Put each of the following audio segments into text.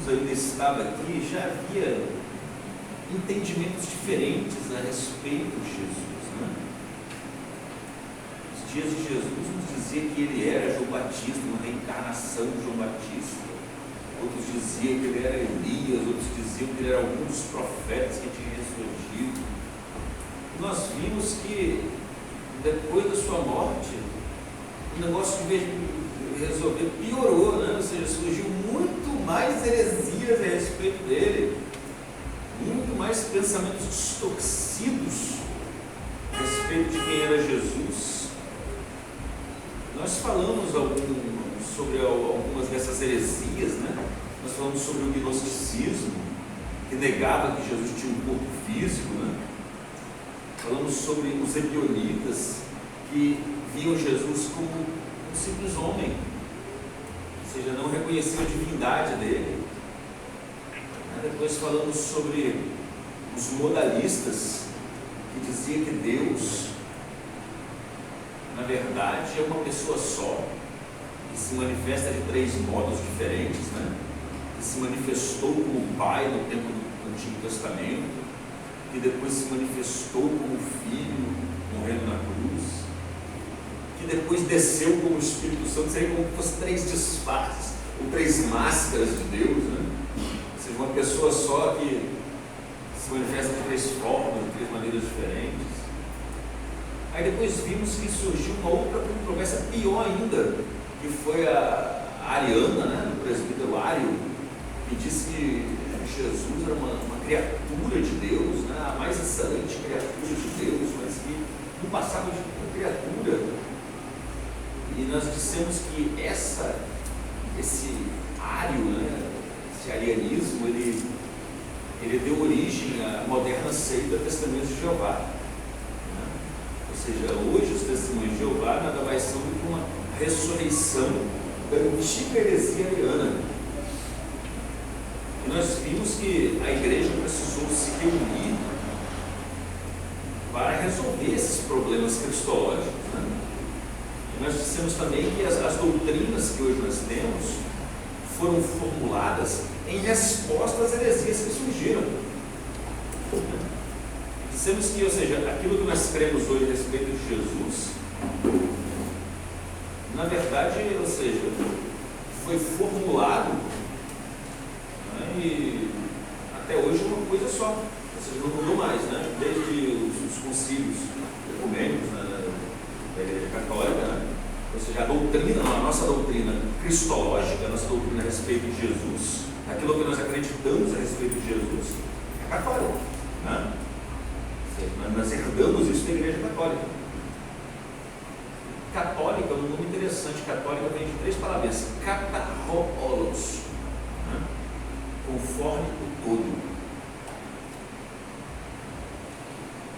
Jesus ainda estava aqui, já havia entendimentos diferentes a respeito de Jesus, né? Os dias de Jesus nos dizia que ele era João Batista, uma reencarnação de João Batista. Outros diziam que ele era Elias, outros diziam que ele era algum dos profetas que tinha ressurgido. Nós vimos que depois da sua morte, o negócio, em vez de resolver, piorou, né? Ou seja, surgiu muito mais heresias a respeito dele, muito mais pensamentos distorcidos a respeito de quem era Jesus. Nós falamos sobre algumas dessas heresias, né? Nós falamos sobre o gnosticismo, que negava que Jesus tinha um corpo físico, né? Falamos sobre os ebionitas, que viam Jesus como um simples homem, ou seja, não reconheciam a divindade dele. Depois falamos sobre os modalistas, que diziam que Deus, na verdade, é uma pessoa só, que se manifesta de 3 modos diferentes, né? Que se manifestou como Pai no tempo do Antigo Testamento, que depois se manifestou como Filho morrendo na cruz, que depois desceu como Espírito Santo, seria como se fosse 3 disfarces, ou 3 máscaras de Deus, né? Ou seja, uma pessoa só que se manifesta de 3 formas, de 3 maneiras diferentes. Aí depois vimos que surgiu uma outra controvérsia pior ainda, que foi a ariana, né, do presbítero Ário, que disse que Jesus era uma criatura de Deus, né, a mais excelente criatura de Deus, mas que não passava de uma criatura. E nós dissemos que esse ário, né, esse arianismo, ele deu origem à moderna seita Testemunhas de Jeová. Ou seja, hoje os Testemunhos de Jeová nada mais são do que uma ressurreição da antiga heresia ariana. E nós vimos que a igreja precisou se reunir para resolver esses problemas cristológicos, né? E nós dissemos também que as doutrinas que hoje nós temos foram formuladas em resposta às heresias que surgiram. Dissemos que, ou seja, aquilo que nós cremos hoje a respeito de Jesus, na verdade, ou seja, foi formulado, né, e até hoje é uma coisa só, ou seja, não mudou mais, né? Desde os concílios ecumênicos, né, da Igreja Católica, né? Ou seja, a doutrina, a nossa doutrina cristológica, a nossa doutrina a respeito de Jesus, aquilo que nós acreditamos a respeito de Jesus, é católica, né? Nós herdamos isso da Igreja Católica. Católica é um nome interessante. Católica vem de 3 palavras: katarroolos, né? Conforme o todo.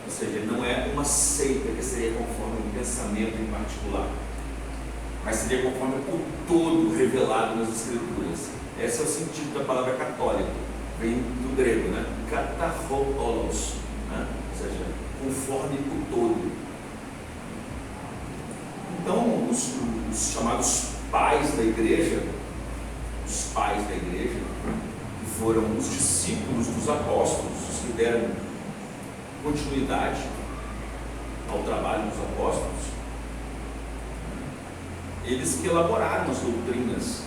Ou seja, não é uma seita que seria conforme um pensamento em particular, mas seria conforme o todo revelado nas Escrituras. Esse é o sentido da palavra católico, vem do grego, né? Katarroolos, né? Ou seja, conforme o todo. Então, os chamados pais da igreja, que foram os discípulos dos apóstolos, os que deram continuidade ao trabalho dos apóstolos, eles que elaboraram as doutrinas.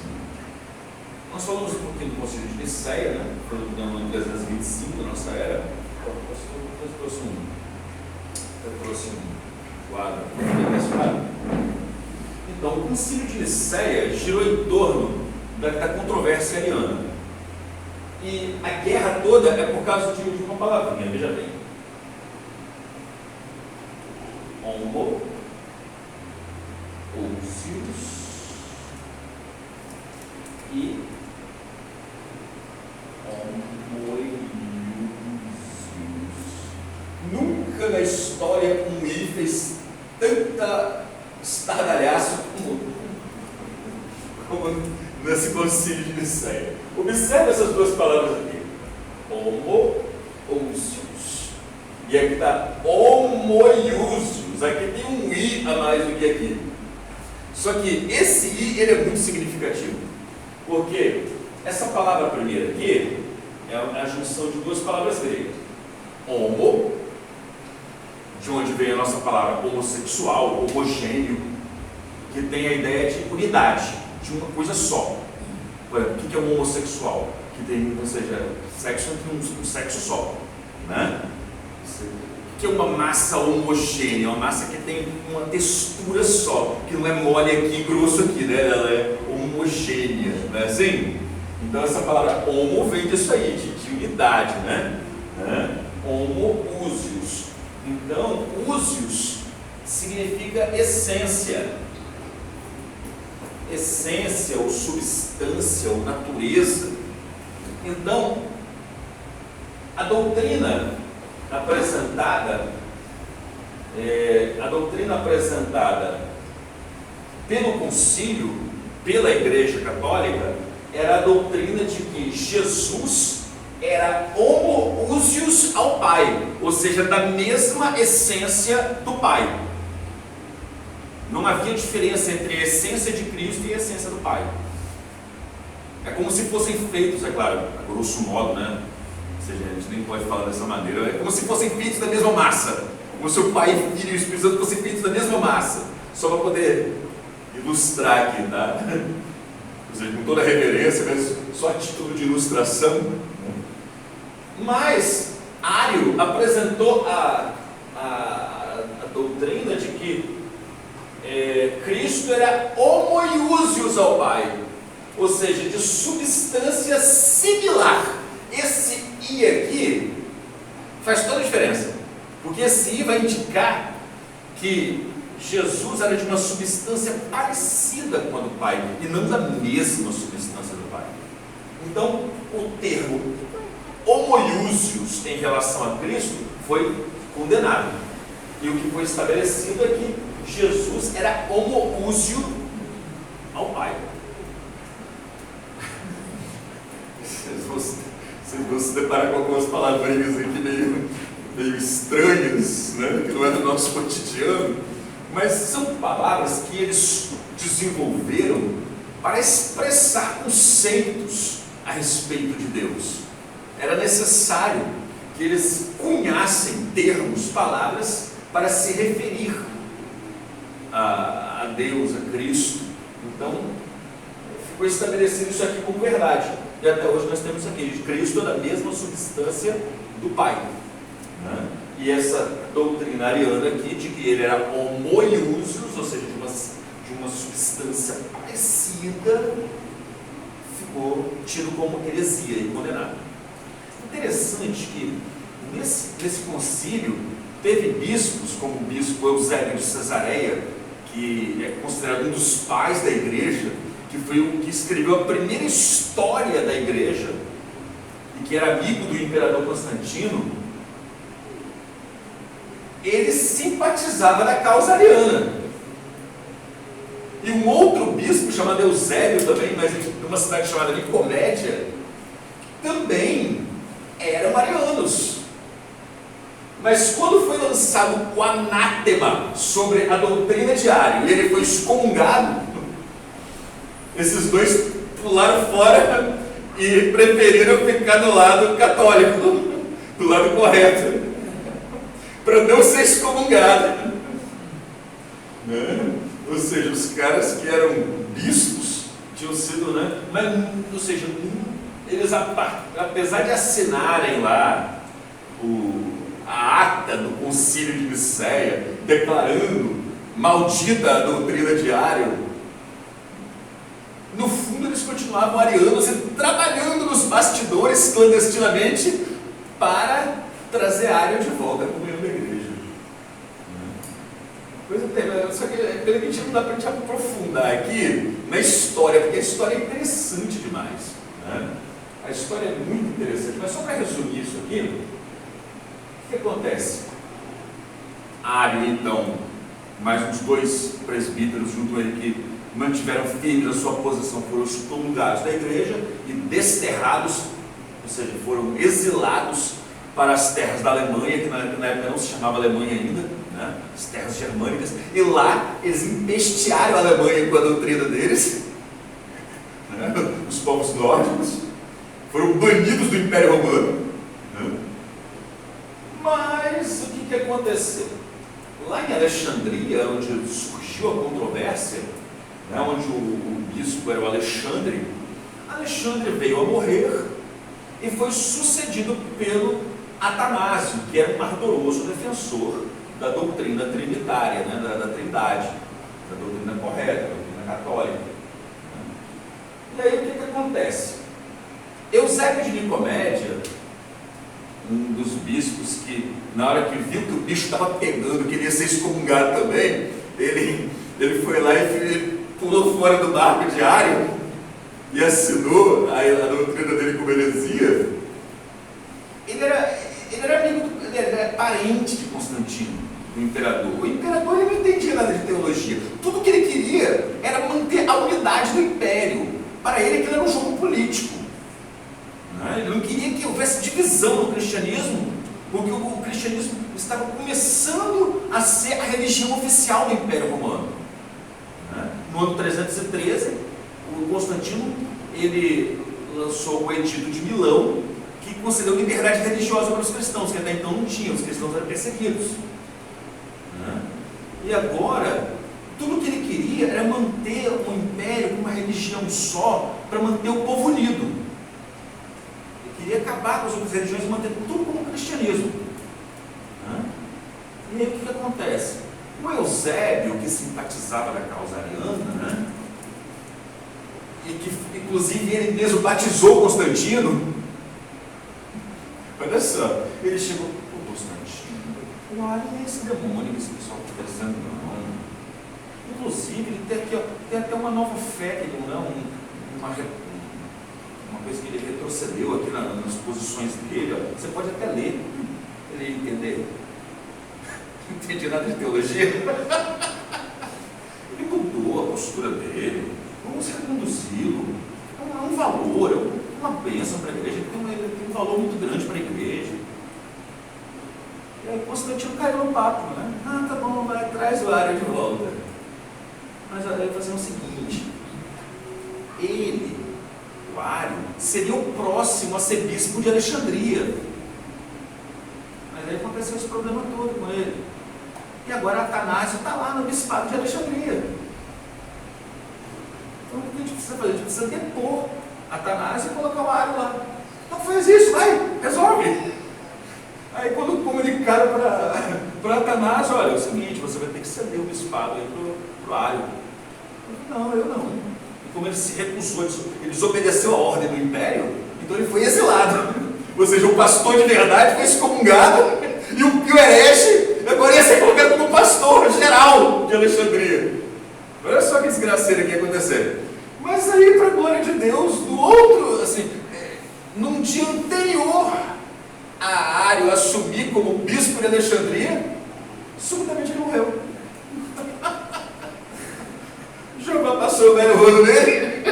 Nós falamos um pouquinho do Concílio de Nicéia, né? Foi no ano 325 da nossa era. Eu trouxe um quadro. Então, o Concílio de Nicéia girou em torno da controvérsia ariana. E a guerra toda é por causa de uma palavrinha, veja bem. Homo, ousios e homoiúsios. Nunca na história um I fez tanta estardalhaço como nesse concílio de Nicéia. Observe essas 2 palavras aqui: homo, ousios. E aqui está homoiúsios. Aqui tem um I a mais do que aqui. Só que esse I ele é muito significativo. Porque Essa palavra primeira aqui é a junção de duas palavras gregas. Homo, de onde vem a nossa palavra homossexual, homogêneo, que tem a ideia de unidade, de uma coisa só. O que é um homossexual? Que tem, ou seja, sexo entre um sexo só, né? Que é uma massa homogênea, uma massa que tem uma textura só, que não é mole aqui e grosso aqui, né? Ela é homogênea, não é assim? Então essa palavra homo vem disso aí, de unidade, né? Homoousios. Então, ousios significa essência. Essência, ou substância, ou natureza. Então, a doutrina apresentada pelo concílio, pela Igreja Católica, era a doutrina de que Jesus era homoousios ao Pai, ou seja, da mesma essência do Pai. Não havia diferença entre a essência de Cristo e a essência do Pai. É como se fossem feitos, é claro, a grosso modo, né? Ou seja, a gente nem pode falar dessa maneira. É como se fossem feitos da mesma massa. Como se o Pai, o Filho e o Espírito Santo fossem feitos da mesma massa. Só para poder ilustrar aqui, tá? Ou seja, com toda a reverência, mas só a título de ilustração. Mas Ário apresentou a doutrina de que Cristo era homoiúsios ao Pai, ou seja, de substância similar. Esse I aqui faz toda a diferença, porque esse I vai indicar que Jesus era de uma substância parecida com a do Pai e não da mesma substância do Pai. Então, o termo homoiúsios em relação a Cristo foi condenado, e o que foi estabelecido é que Jesus era homoúsio ao Pai. Vocês vão se deparar com algumas palavrinhas aqui meio estranhas, né? Que não é do nosso cotidiano, mas são palavras que eles desenvolveram para expressar conceitos a respeito de Deus. Era necessário que eles cunhassem termos, palavras, para se referir a Deus, a Cristo. Então, ficou estabelecido isso aqui como verdade. E até hoje nós temos aqui, Cristo é da mesma substância do Pai, né? E essa doutrina ariana aqui, de que ele era homoiúsios, ou seja, de uma substância parecida, ficou tido como heresia e condenado. Interessante que nesse concílio teve bispos, como o bispo Eusébio de Cesareia, que é considerado um dos pais da igreja, que foi o que escreveu a primeira história da igreja, e que era amigo do imperador Constantino. Ele simpatizava da causa ariana. E um outro bispo, chamado Eusébio também, mas de uma cidade chamada Nicomédia, também eram arianos. Mas quando foi lançado o anátema sobre a doutrina de Ário e ele foi excomungado, esses dois pularam fora e preferiram ficar do lado católico, do lado correto, para não ser excomungado, né? Ou seja, os caras que eram bispos tinham sido, né? Mas, ou seja, eles, apesar de assinarem lá a ata do concílio de Nicéia, declarando maldita a doutrina de Ário, no fundo eles continuavam arianos e trabalhando nos bastidores clandestinamente para trazer Ário de volta à comunhão da igreja. Coisa terrível. Só que pelo que a gente não dá para a gente aprofundar aqui na história, porque a história é interessante demais, né? A história é muito interessante, mas só para resumir isso aqui, o que acontece? Ário, então, mais uns dois presbíteros junto a ele que mantiveram firmes a sua posição, foram excomungados da igreja e desterrados, ou seja, foram exilados para as terras da Alemanha, que na época não se chamava Alemanha ainda, né? As terras germânicas, e lá eles empestearam a Alemanha com a doutrina deles, né? Os povos nórdicos, foram banidos do Império Romano, né? Mas o que aconteceu? Lá em Alexandria, onde surgiu a controvérsia, né, onde o bispo era o Alexandre, Alexandre veio a morrer e foi sucedido pelo Atanásio, que era um ardoroso defensor da doutrina trinitária, né, da Trindade, da doutrina correta, da doutrina católica. E aí o que acontece? Eusébio de Nicomédia, um dos bispos que, na hora que viu que o bicho estava pegando, queria ser excomungado também, ele foi lá e pulou fora do barco de Ário e assinou a doutrina dele como heresia. Ele era amigo, ele era parente de Constantino, do imperador. O imperador ele não entendia nada de teologia. Tudo que ele queria era manter a unidade do império. Para ele aquilo era um jogo político. Ele não queria que houvesse divisão no cristianismo, porque o cristianismo estava começando a ser a religião oficial do Império Romano. No ano 313, o Constantino ele lançou o Edito de Milão, que concedeu liberdade religiosa para os cristãos, que até então não tinham, os cristãos eram perseguidos. E agora, tudo que ele queria era manter o império com uma religião só, para manter o povo unido. Queria acabar com as outras religiões e manter tudo como o cristianismo. E aí o que acontece? O Eusébio, que simpatizava da causa ariana, e que inclusive ele mesmo batizou Constantino, olha só, ele chegou, pô, Constantino, o Ari é esse demônio que esse pessoal está dizendo, não. Inclusive ele tem aqui, ó, tem até uma nova fé, que ele não uma coisa que ele retrocedeu aqui nas posições dele, ó. Você pode até ler, ele ia entender. Não entendi nada de teologia. Ele mudou a postura dele, vamos reconduzi-lo. É um valor, é uma bênção para a igreja, ele tem um valor muito grande para a igreja. E aí Constantino caiu no papo, né? Tá bom, traz o Ário de volta. Mas ele vai fazer o seguinte, o Ário, seria o próximo a ser bispo de Alexandria. Mas aí aconteceu esse problema todo com ele. E agora Atanásio está lá no bispado de Alexandria. Então o que a gente precisa fazer? A gente precisa depor Atanásio e colocar o Ário lá. Então faz isso, vai, resolve. Aí quando comunicaram para Atanásio, olha, é o seguinte, você vai ter que ceder o bispado aí para o Ário. Não, eu não. E como ele se recusou, ele desobedeceu a ordem do império, então ele foi exilado. Ou seja, o pastor de verdade foi excomungado e o herege agora ia ser colocado como pastor geral de Alexandria. Olha só que desgraceira que ia acontecer. Mas aí, para a glória de Deus, do outro, assim, num dia anterior a Ário assumir como bispo de Alexandria, subitamente ele morreu. Jeová passou o velho rolo nele.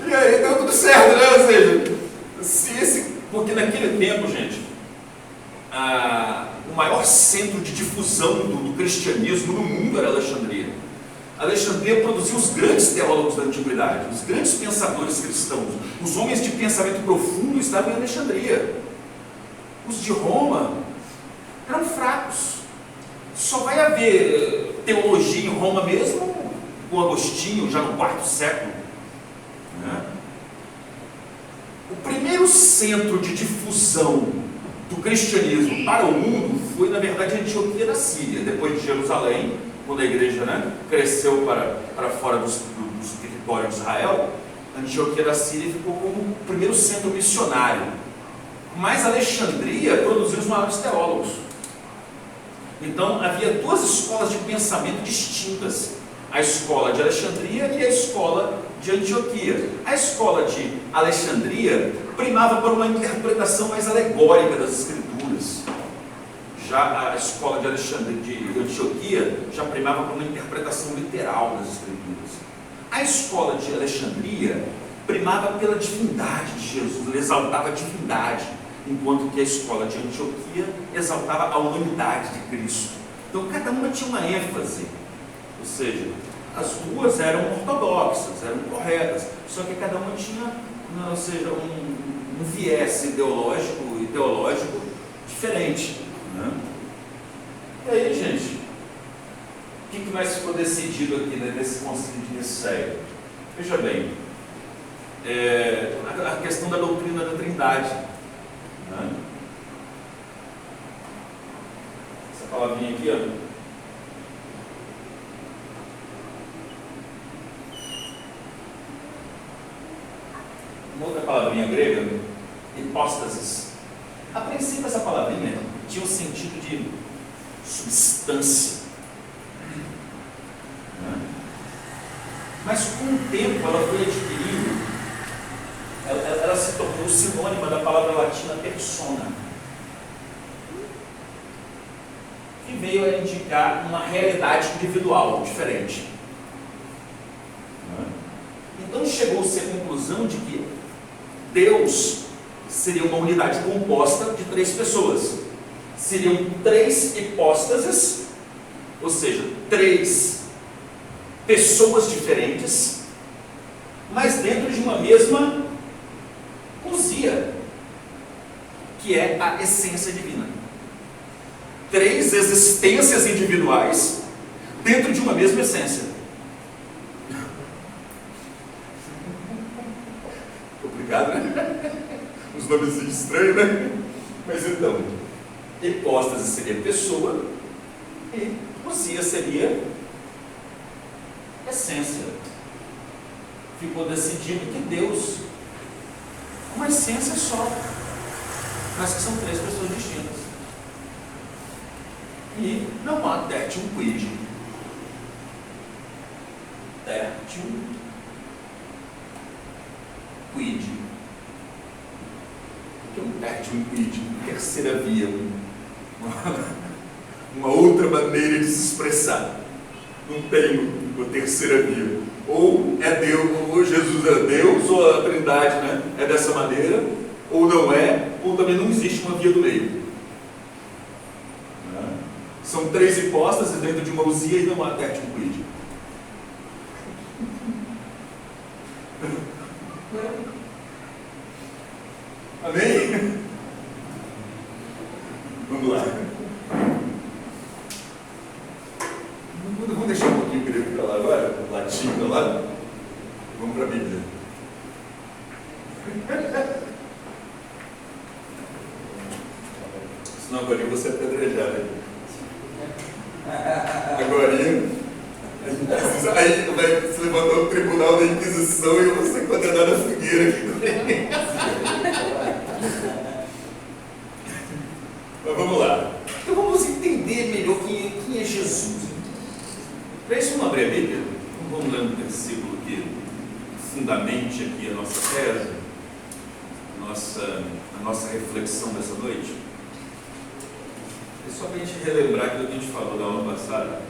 E aí deu tudo certo, né? Ou seja, porque naquele tempo, gente, o maior centro de difusão do cristianismo no mundo era Alexandria. Alexandria produziu os grandes teólogos da antiguidade, os grandes pensadores cristãos. Os homens de pensamento profundo estavam em Alexandria. Os de Roma eram fracos. Só vai haver teologia em Roma mesmo com Agostinho, já no IV século. O primeiro centro de difusão do cristianismo para o mundo foi, na verdade, a Antioquia da Síria, depois de Jerusalém, quando a igreja cresceu para fora dos territórios de Israel. A Antioquia da Síria ficou como o primeiro centro missionário. Mas Alexandria produziu os maiores teólogos. Então havia duas escolas de pensamento distintas: a escola de Alexandria e a escola de Antioquia. A escola de Alexandria primava por uma interpretação mais alegórica das Escrituras. Já a escola de Antioquia já primava por uma interpretação literal das Escrituras. A escola de Alexandria primava pela divindade de Jesus, ele exaltava a divindade, enquanto que a escola de Antioquia exaltava a humanidade de Cristo. Então cada uma tinha uma ênfase, ou seja, As duas eram ortodoxas, eram corretas, só que cada uma tinha, ou seja, um viés ideológico e teológico diferente, né? E aí, gente, o que mais ficou decidido aqui, né, nesse concílio de Nicéia? Veja bem, a questão da doutrina da Trindade, né? Essa palavrinha aqui, ó. Uma outra palavrinha grega, hipóstasis. A princípio, essa palavrinha tinha um sentido de substância, né? Mas com o tempo ela foi adquirindo, ela se tornou sinônima da palavra latina persona, que veio a indicar uma realidade individual diferente. Então chegou-se à conclusão de que Deus seria uma unidade composta de 3 pessoas. Seriam 3 hipóstases, ou seja, 3 pessoas diferentes, mas dentro de uma mesma ousia, que é a essência divina. 3 existências individuais dentro de uma mesma essência. Complicado, né? Os nomes estranhos, né? Mas então, hipóstase seria pessoa e ousia seria essência. Ficou decidido que Deus é uma essência só, mas que são 3 pessoas distintas. E não há tertium quid. Tertium quid. O que é um tertium quid? Terceira via. Uma outra maneira de se expressar. Não tem uma terceira via. Ou é Deus, ou Jesus é Deus, ou a Trindade, né, é dessa maneira, ou não é, ou também não existe uma via do meio. São 3 hipóstases dentro de uma ousia e não há tertium quid. Amém? Vamos lá. Vamos deixar um pouquinho o grego para lá agora, o latim para lá. Vamos para a Bíblia. Senão agora você é apedrejado aqui. Agora aí vai se levantar o tribunal da Inquisição e eu vou ser condenado à fogueira aqui também. Mas vamos lá. Então vamos entender melhor quem é Jesus. Para isso, vamos abrir a Bíblia. Vamos ler um versículo que fundamente aqui a nossa tese, a nossa reflexão dessa noite. É só para a gente relembrar aquilo que a gente falou da aula passada.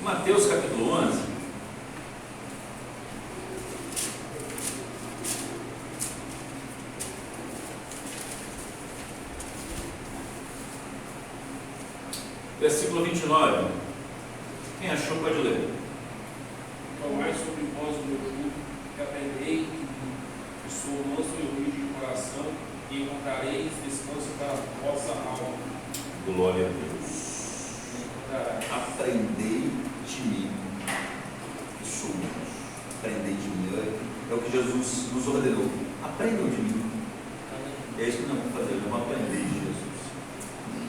Mateus capítulo 11. Versículo 29. Quem achou pode ler. Tomai sobre vós o meu jugo, que aprendei que sou manso e humilde de coração, e encontrareis descanso para a vossa alma. Glória a Deus. Aprendei de mim, que sou manso. Aprendei de mim. É o que Jesus nos ordenou. Aprendam de mim. É isso que nós vamos fazer. Vamos aprender de Jesus.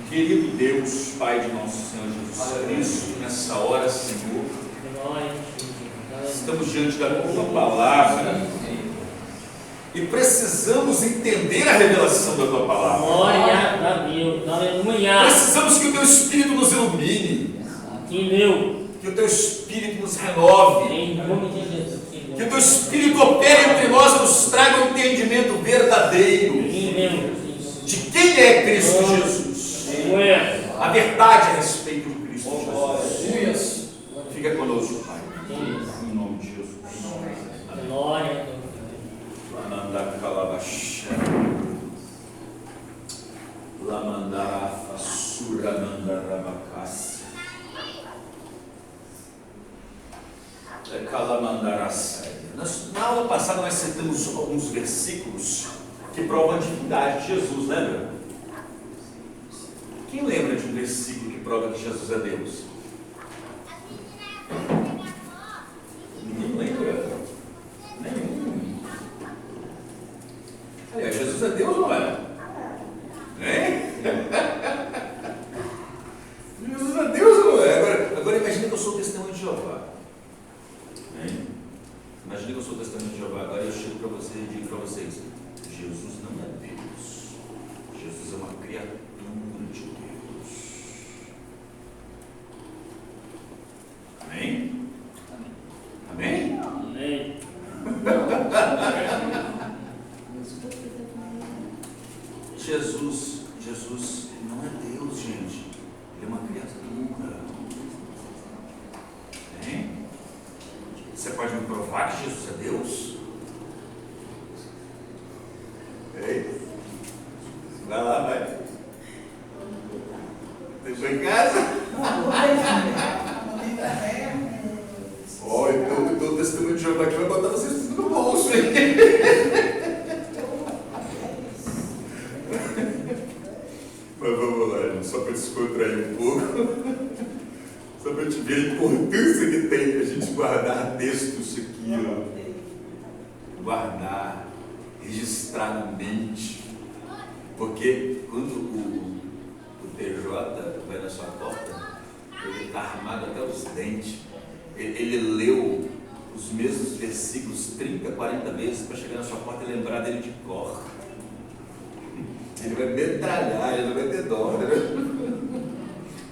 Querido Deus, Pai de nosso Senhor Jesus Cristo, nessa hora, Senhor, estamos diante da Tua palavra e precisamos entender a revelação da Tua palavra. Glória a Deus, aleluia. Precisamos que o Teu Espírito nos ilumine, que o Teu Espírito nos renove, Em nome de Jesus. que o Teu Espírito opere entre nós e nos traga um entendimento verdadeiro de quem é Cristo Jesus. A verdade a respeito de Cristo Jesus. Fica conosco, Pai. Em nome de Jesus. Glória a Deus. Lamanda calabaxa. Lamanda afa sura manda rabacácia. Calamandarasai. Na aula passada nós citamos alguns versículos que provam a divindade de Jesus, lembra? Quem lembra de um versículo que prova que Jesus é Deus? Ninguém lembra? Nenhum. Aliás, Jesus é Deus ou não é? Hein? Jesus é Deus ou não é? Agora imagine que eu sou o testemunho de Jeová. Hein? Imagine que eu sou o testemunho de Jeová. Agora eu chego para vocês e digo para vocês: Jesus não é Deus. Jesus é uma criatura de Deus. Amém? Amém? Amém. Jesus não é Deus, gente. Ele é uma criatura. Hein? Você pode me provar que Jesus é Deus? Ei? Vai lá, vai. Deixou em casa? Olha, então o testemunho de Jeová aqui vai botar vocês tudo no bolso, hein? Mas vamos lá, gente, só para descontrair um pouco. Só para te ver a importância que tem a gente guardar textos aqui, ó. Guardar, registrar na mente. Porque quando o TJ vai na sua porta, ele está armado até os dentes. Ele leu os mesmos versículos 30, 40 vezes para chegar na sua porta e lembrar dele de cor. Ele vai metralhar, ele não vai ter dó, né?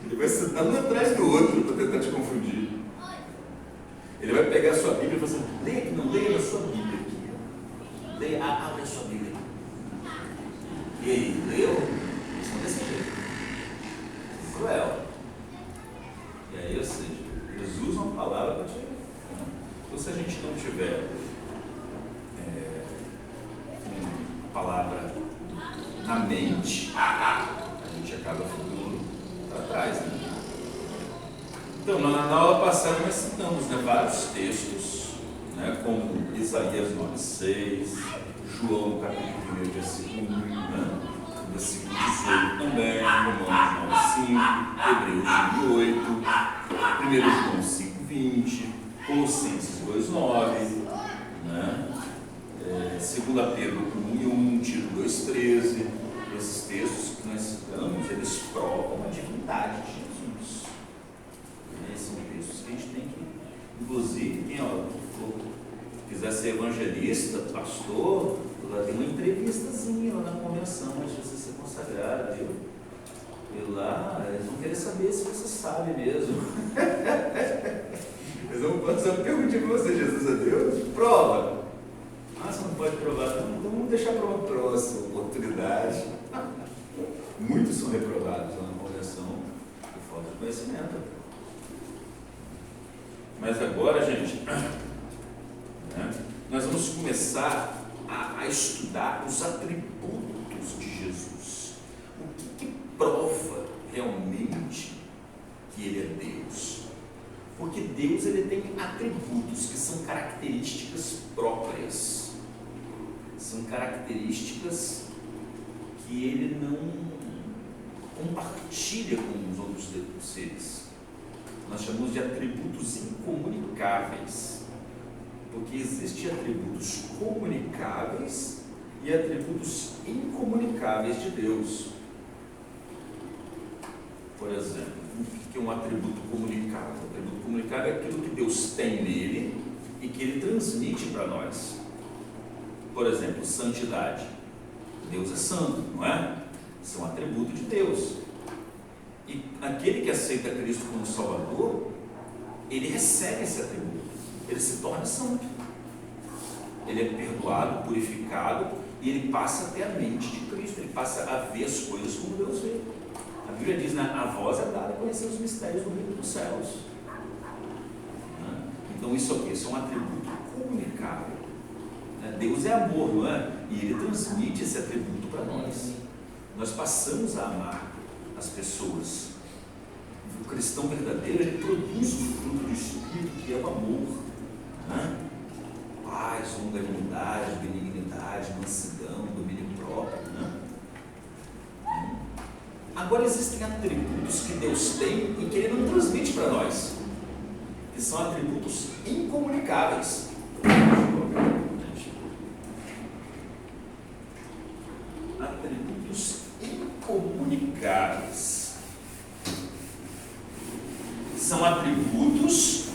Ele vai sentar um atrás do outro para tentar te confundir. Ele vai pegar a sua Bíblia e falar assim: leia, não leia a sua Bíblia aqui. Leia, abre a sua Bíblia. E aí, leu? Eles são desse jeito. Cruel. E aí, ou seja, Jesus é uma palavra para te. Então, se a gente não tiver uma palavra na mente, a gente acaba ficando para trás, né? Então, na aula passada nós citamos, né, vários textos, né, como Isaías 9,6, João capítulo 1, versículo 1, né, versículo 18 também, Romanos 9,5, Hebreus 1,8, 1 João 5,20, Colossenses 2,9, né, 2 Pedro 1,1, Tito 2,13. Esses textos que nós citamos, eles provam a divindade de Jesus. São textos que a gente tem que, inclusive, quem quiser ser evangelista, pastor, lá tem uma entrevistazinha lá na convenção antes de você ser consagrado, viu? E lá eles vão querer saber se você sabe mesmo. Eles vão perguntar para você: Jesus é Deus? Prova! Ah, você não pode provar, então vamos deixar para uma próxima oportunidade. Muitos são reprovados lá na convenção por falta de conhecimento. Mas agora, gente, né, nós vamos começar a estudar os atributos de Jesus. O que prova realmente que Ele é Deus? Porque Deus, ele tem atributos que são características próprias. São características que Ele não compartilha com os outros seres. Nós chamamos de atributos incomunicáveis. Porque existem atributos comunicáveis e atributos incomunicáveis de Deus. Por exemplo, o que é um atributo comunicável? O atributo comunicável é aquilo que Deus tem nele e que Ele transmite para nós. Por exemplo, santidade. Deus é santo, não é? Isso é um atributo de Deus. E aquele que aceita Cristo como Salvador, ele recebe esse atributo. Ele se torna santo. Ele é perdoado, purificado, e ele passa até a mente de Cristo. Ele passa a ver as coisas como Deus vê. A Bíblia diz, né, a voz é dada a conhecer os mistérios do reino dos céus. Então isso aqui, isso é um atributo comunicável. Deus é amor, não é? E Ele transmite esse atributo para nós. Nós passamos a amar as pessoas. O cristão verdadeiro, ele produz o fruto do Espírito, que é o amor. Agora existem atributos que Deus tem e que Ele não transmite para nós, que são atributos incomunicáveis. Atributos incomunicáveis são atributos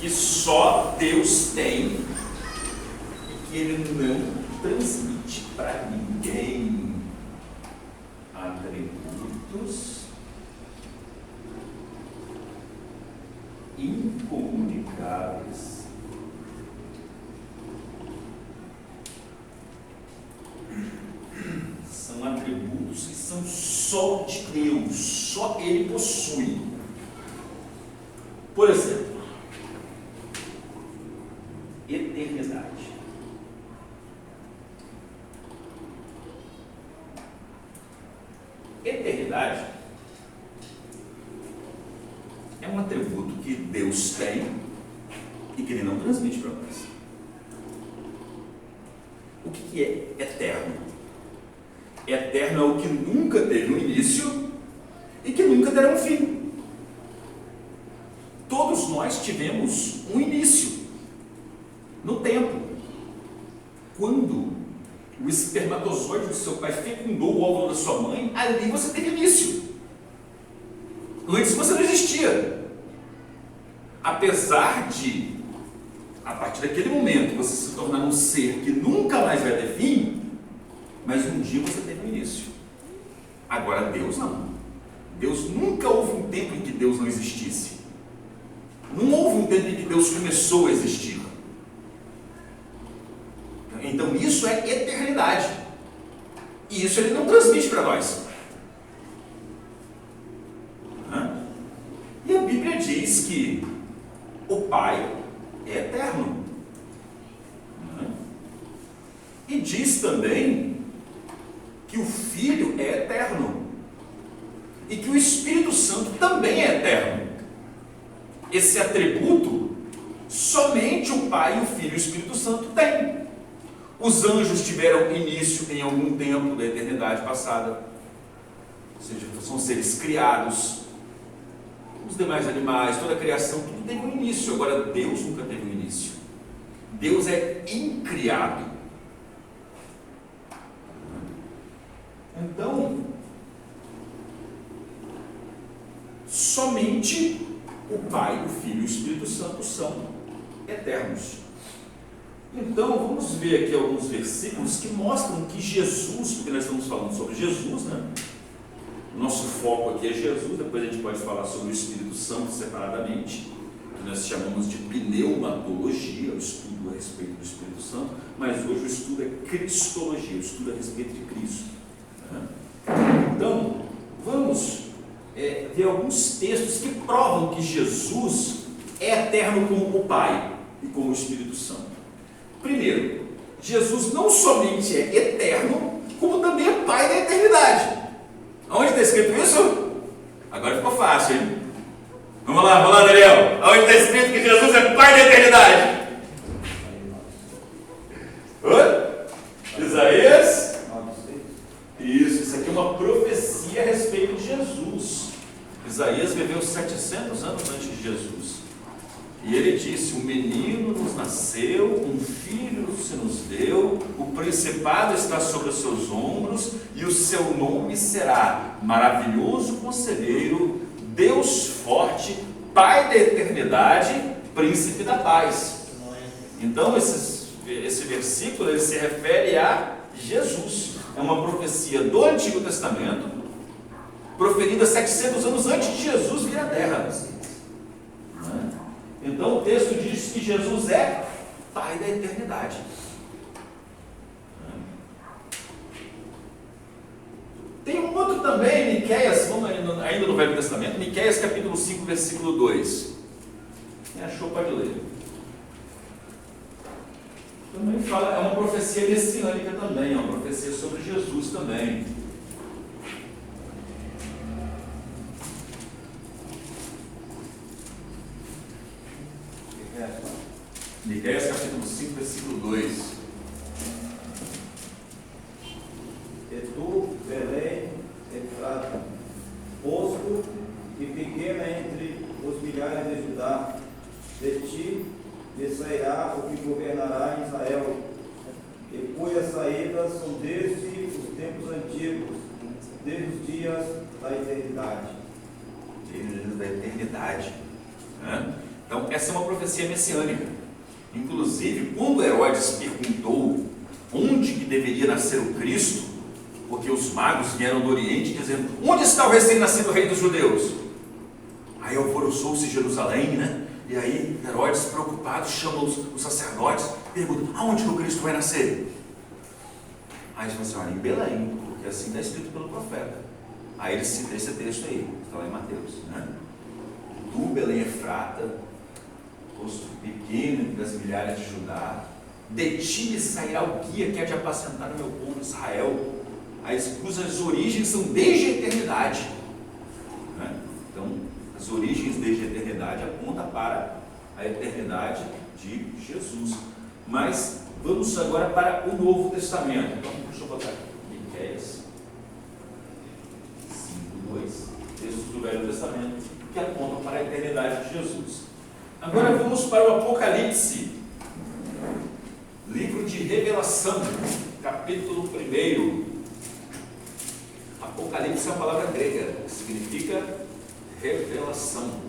que só Deus tem e que Ele não transmite para ninguém. Atributos incomunicáveis. São atributos que são só de Deus, só Ele possui. Por exemplo, eternidade. Eternidade é um atributo que Deus tem e que Ele não transmite para nós. O que é eterno? Eterno é o que nunca teve um início e que nunca terá um fim. Todos nós tivemos um início no tempo. Quando o espermatozoide do seu pai fecundou o óvulo da sua mãe, ali você teve início. Antes você não existia. Apesar de, a partir daquele momento, você se tornar um ser que nunca mais vai ter fim, mas um dia você teve um início. Agora Deus não. Deus nunca houve um tempo em que Deus não existisse. Não houve um tempo em que Deus começou a existir. Então isso é eternidade. E isso Ele não transmite para nós. E a Bíblia diz que o Pai é eterno. E diz também que o Filho é eterno. E que o Espírito Santo também é eterno. Esse atributo somente o Pai, o Filho e o Espírito Santo têm. Os anjos tiveram início em algum tempo da eternidade passada, ou seja, são seres criados. Os demais animais, toda a criação, tudo teve um início. Agora Deus nunca teve um início. Deus é incriado. Então, somente o Pai, o Filho e o Espírito Santo são eternos. Então, vamos ver aqui alguns versículos que mostram que Jesus, porque nós estamos falando sobre Jesus, né? O nosso foco aqui é Jesus, depois a gente pode falar sobre o Espírito Santo separadamente, que nós chamamos de pneumatologia, o estudo a respeito do Espírito Santo, mas hoje o estudo é cristologia, o estudo a respeito de Cristo. Então, vamos ver alguns textos que provam que Jesus é eterno como o Pai e como o Espírito Santo. Primeiro, Jesus não somente é eterno, como também é Pai da eternidade. Onde está escrito isso? Agora ficou fácil, hein? Vamos lá, Daniel. Onde está escrito que Jesus é Pai da eternidade? Isaías? Isso aqui é uma profecia a respeito de Jesus. Isaías viveu 700 anos antes de Jesus. E ele disse: um menino nos nasceu, um filho se nos deu, o principado está sobre os seus ombros, e o seu nome será Maravilhoso Conselheiro, Deus Forte, Pai da Eternidade, Príncipe da Paz. Então esse versículo ele se refere a Jesus. É uma profecia do Antigo Testamento, proferida 700 anos antes de Jesus vir à Terra. Então o texto diz que Jesus é Pai da eternidade. Tem um outro também, Miqueias, vamos ainda no Velho Testamento, Miqueias capítulo 5, versículo 2. Quem achou pode ler. Também fala, é uma profecia messiânica também, é uma profecia sobre Jesus também. Miqueias capítulo 5, versículo 2. E tu, Belém, Efrata, Judá. De ti me sairá o que governará Israel, e cujas saídas são desde os tempos antigos, desde os dias da eternidade. Desde os dias da eternidade. Né? Então, essa é uma profecia messiânica. Inclusive, quando Herodes perguntou onde que deveria nascer o Cristo, porque os magos vieram do Oriente dizendo: onde está o recém-nascido rei dos judeus? Aí alvoroçou-se Jerusalém, né? E aí Herodes, preocupado, chama os sacerdotes e pergunta: aonde que o Cristo vai nascer? Aí eles falam assim: olha, em Belém, porque assim está escrito pelo profeta. Aí ele cita esse texto aí, está lá em Mateus, né? Tu, Belém Efrata, posto pequeno entre as milhares de Judá, de ti me sairá o guia que há de apacentar o meu povo Israel, cujas origens são desde a eternidade. Né? Então, as origens desde a eternidade apontam para a eternidade de Jesus. Mas vamos agora para o Novo Testamento. Então, deixa eu botar aqui, Miqueias 5:2, textos do Velho Testamento que apontam para a eternidade de Jesus. Agora vamos para o Apocalipse, livro de Revelação, capítulo 1. Apocalipse é uma palavra grega, que significa revelação.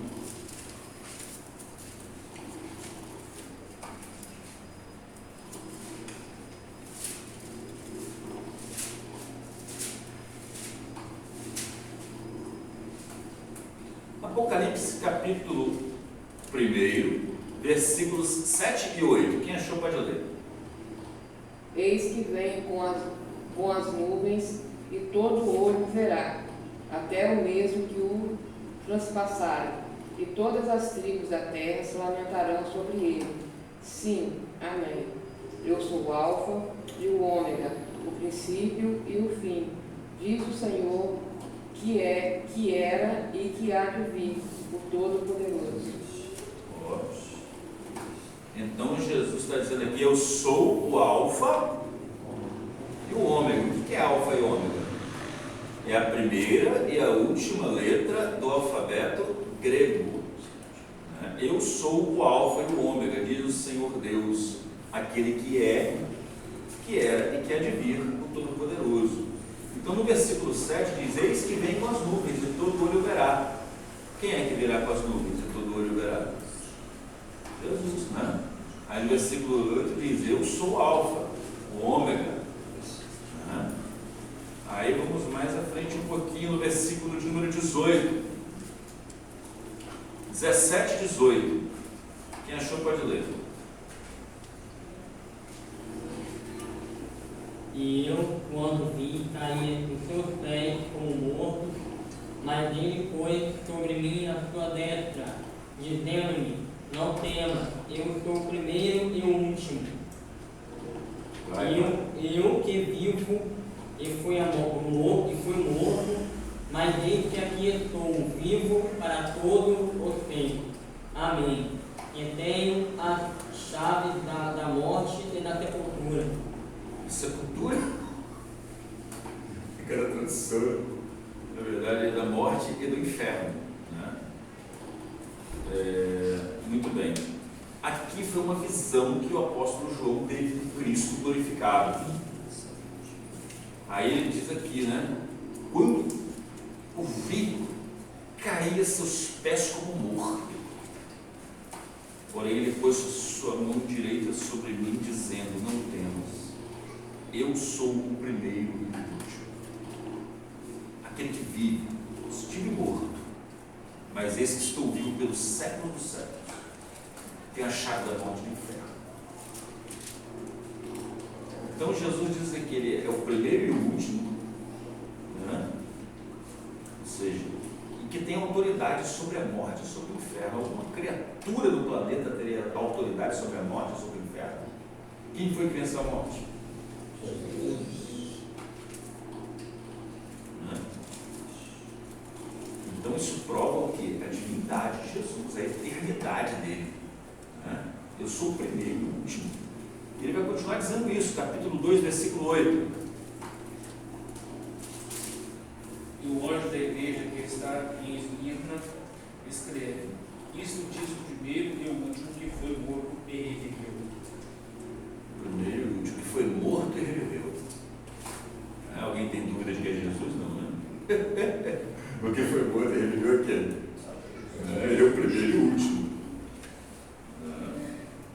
Apocalipse capítulo 1, versículos 7 e 8. Quem achou pode ler. Eis que vem com as nuvens, e todo olho verá, até o mesmo que o transpassaram, e todas as tribos da terra se lamentarão sobre ele. Sim, amém. Eu sou o Alfa e o Ômega, o princípio e o fim, diz o Senhor, que é, que era e que há de vir, o Todo-Poderoso. Então Jesus está dizendo aqui: eu sou o Alfa e o Ômega. O que é Alfa e Ômega? É a primeira e a última letra do alfabeto grego. Eu sou o Alfa e o Ômega, diz o Senhor Deus, aquele que é, que era e que há de vir, o Todo-Poderoso. Então no versículo 7 diz: eis que vem com as nuvens e todo olho verá. Quem é que virá com as nuvens e todo olho verá? Jesus, né? Aí no versículo 8 diz: eu sou o Alfa, o Ômega. Né? Aí vamos mais à frente um pouquinho, no versículo de número 18. 17 e 18. Quem achou pode ler. E eu, quando vi, caía em seus pés como morto, mas ele pôs sobre mim a sua destra, dizendo-me: não temas, eu sou o primeiro e o último. Eu que vivo e fui morto, mas eis que aqui estou, vivo para todo o tempo. Amém. E tenho as chaves da morte e da sepultura. Sepultura? Fica na tradução, na verdade, é da morte e do inferno. Né? Muito bem. Aqui foi uma visão que o apóstolo João teve do Cristo glorificado. Aí ele diz aqui, né? Quando o vi, caía seus pés como morto. Porém ele pôs sua mão direita sobre mim, dizendo: não temas, eu sou o primeiro e o último, aquele que vive. Estive morto, mas esse que estou vivo pelos séculos dos séculos, tem a chave da morte do inferno. Então Jesus diz que ele é o primeiro e o último, né? Ou seja, e que tem autoridade sobre a morte, sobre o inferno. Alguma criatura do planeta teria autoridade sobre a morte, sobre o inferno? Quem foi que venceu a morte? Jesus. Né? Então isso prova o quê? A divindade de Jesus, a eternidade dele. Né? Eu sou o primeiro e o último. E ele vai continuar dizendo isso, capítulo 2, versículo 8. E o anjo da igreja que está em Esmirna escreve: Isto diz o primeiro e o último que foi morto e reviveu. O primeiro e o último que foi morto e reviveu. Alguém tem dúvida de que é Jesus? Não, né? Porque foi morto e reviveu aquele. Ele é o primeiro e o último.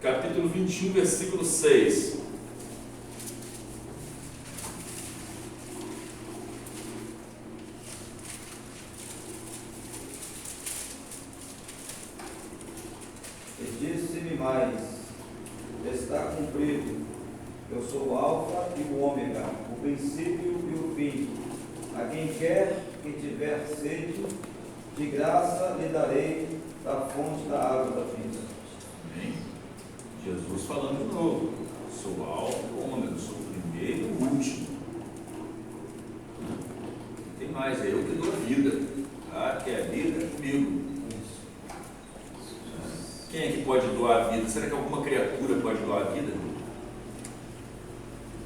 Capítulo 21, versículo 6. E disse-me mais: está cumprido. Eu sou o Alfa e o Ômega, o princípio e o fim. A quem quer que tiver sede, de graça lhe darei da fonte da água da vida. Amém? Jesus falando de novo. Sou o Alfa e o Ômega, sou o primeiro e o último. Tem mais, é eu que dou a vida. Tá? Que é a vida é comigo. Quem é que pode doar a vida? Será que alguma criatura pode doar a vida?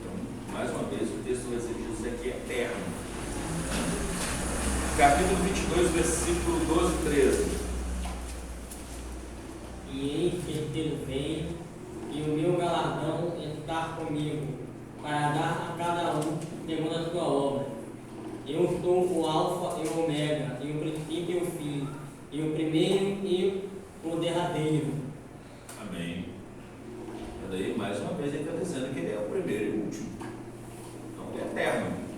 Então, mais uma vez, o texto vai dizer que Jesus aqui é eterno. Capítulo 22, versículo 12 e 13. E eis que ele vem, e o meu galardão está comigo, para dar a cada um segundo a sua obra. Eu sou o Alfa e o Ômega, e o princípio e o fim, e o primeiro e o derradeiro. Amém. E daí, mais uma vez, ele está dizendo que ele é o primeiro e o último. Então, ele é eterno.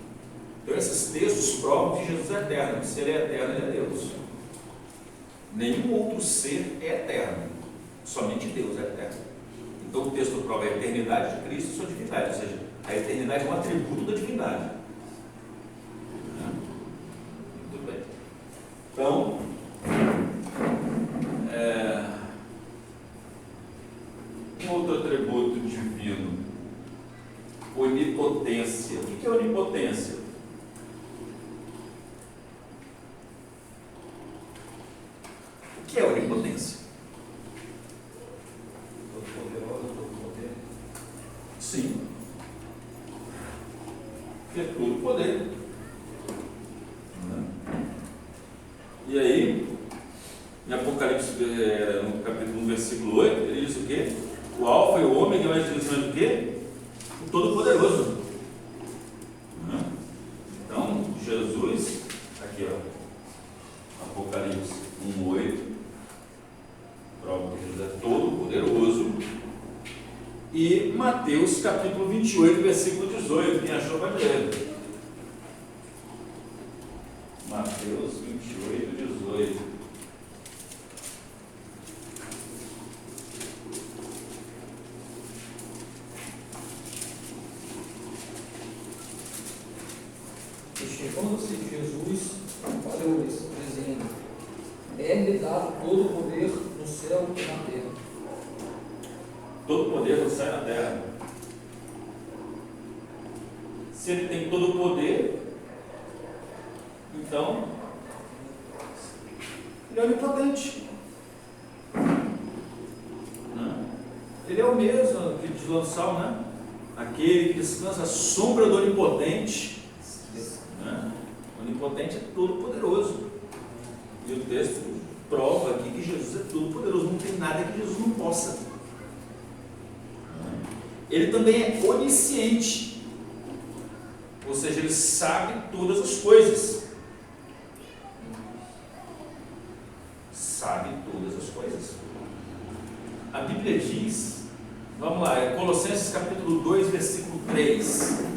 Então, esses textos provam que Jesus é eterno. Se ele é eterno, ele é Deus. Nenhum outro ser é eterno. Somente Deus é eterno. Então, o texto prova a eternidade de Cristo e sua divindade. Ou seja, a eternidade é um atributo da divindade. Muito bem. Então, um outro atributo divino, onipotência. O que é onipotência? O que é onipotência? Todo poderoso, todo poder. Sim. Que é todo poder. E aí, em Apocalipse, no capítulo 1, versículo 8, ele diz o quê? O Alfa e o Ômega, mas diz o quê? O Todo-Poderoso. Então, Jesus, aqui ó, Apocalipse 1, 8, prova que Jesus é Todo-Poderoso. E Mateus, capítulo 28, versículo 18, quem achou vai ler. Mateus 28, 18. E chegando-se Jesus, falou-lhes, dizendo: é-lhe dado todo o poder no céu e na terra. Todo o poder no céu e na terra. Se ele tem todo o poder, então ele é onipotente. Ele é o mesmo que diz lá no Salmo, né? Aquele que descansa à sombra do onipotente. O onipotente é todo poderoso. E o texto prova aqui que Jesus é todo poderoso. Não tem nada que Jesus não possa. Ele também é onisciente. Ou seja, ele sabe todas as coisas. Sabe todas as coisas. A Bíblia diz, vamos lá, é Colossenses capítulo 2, versículo 3.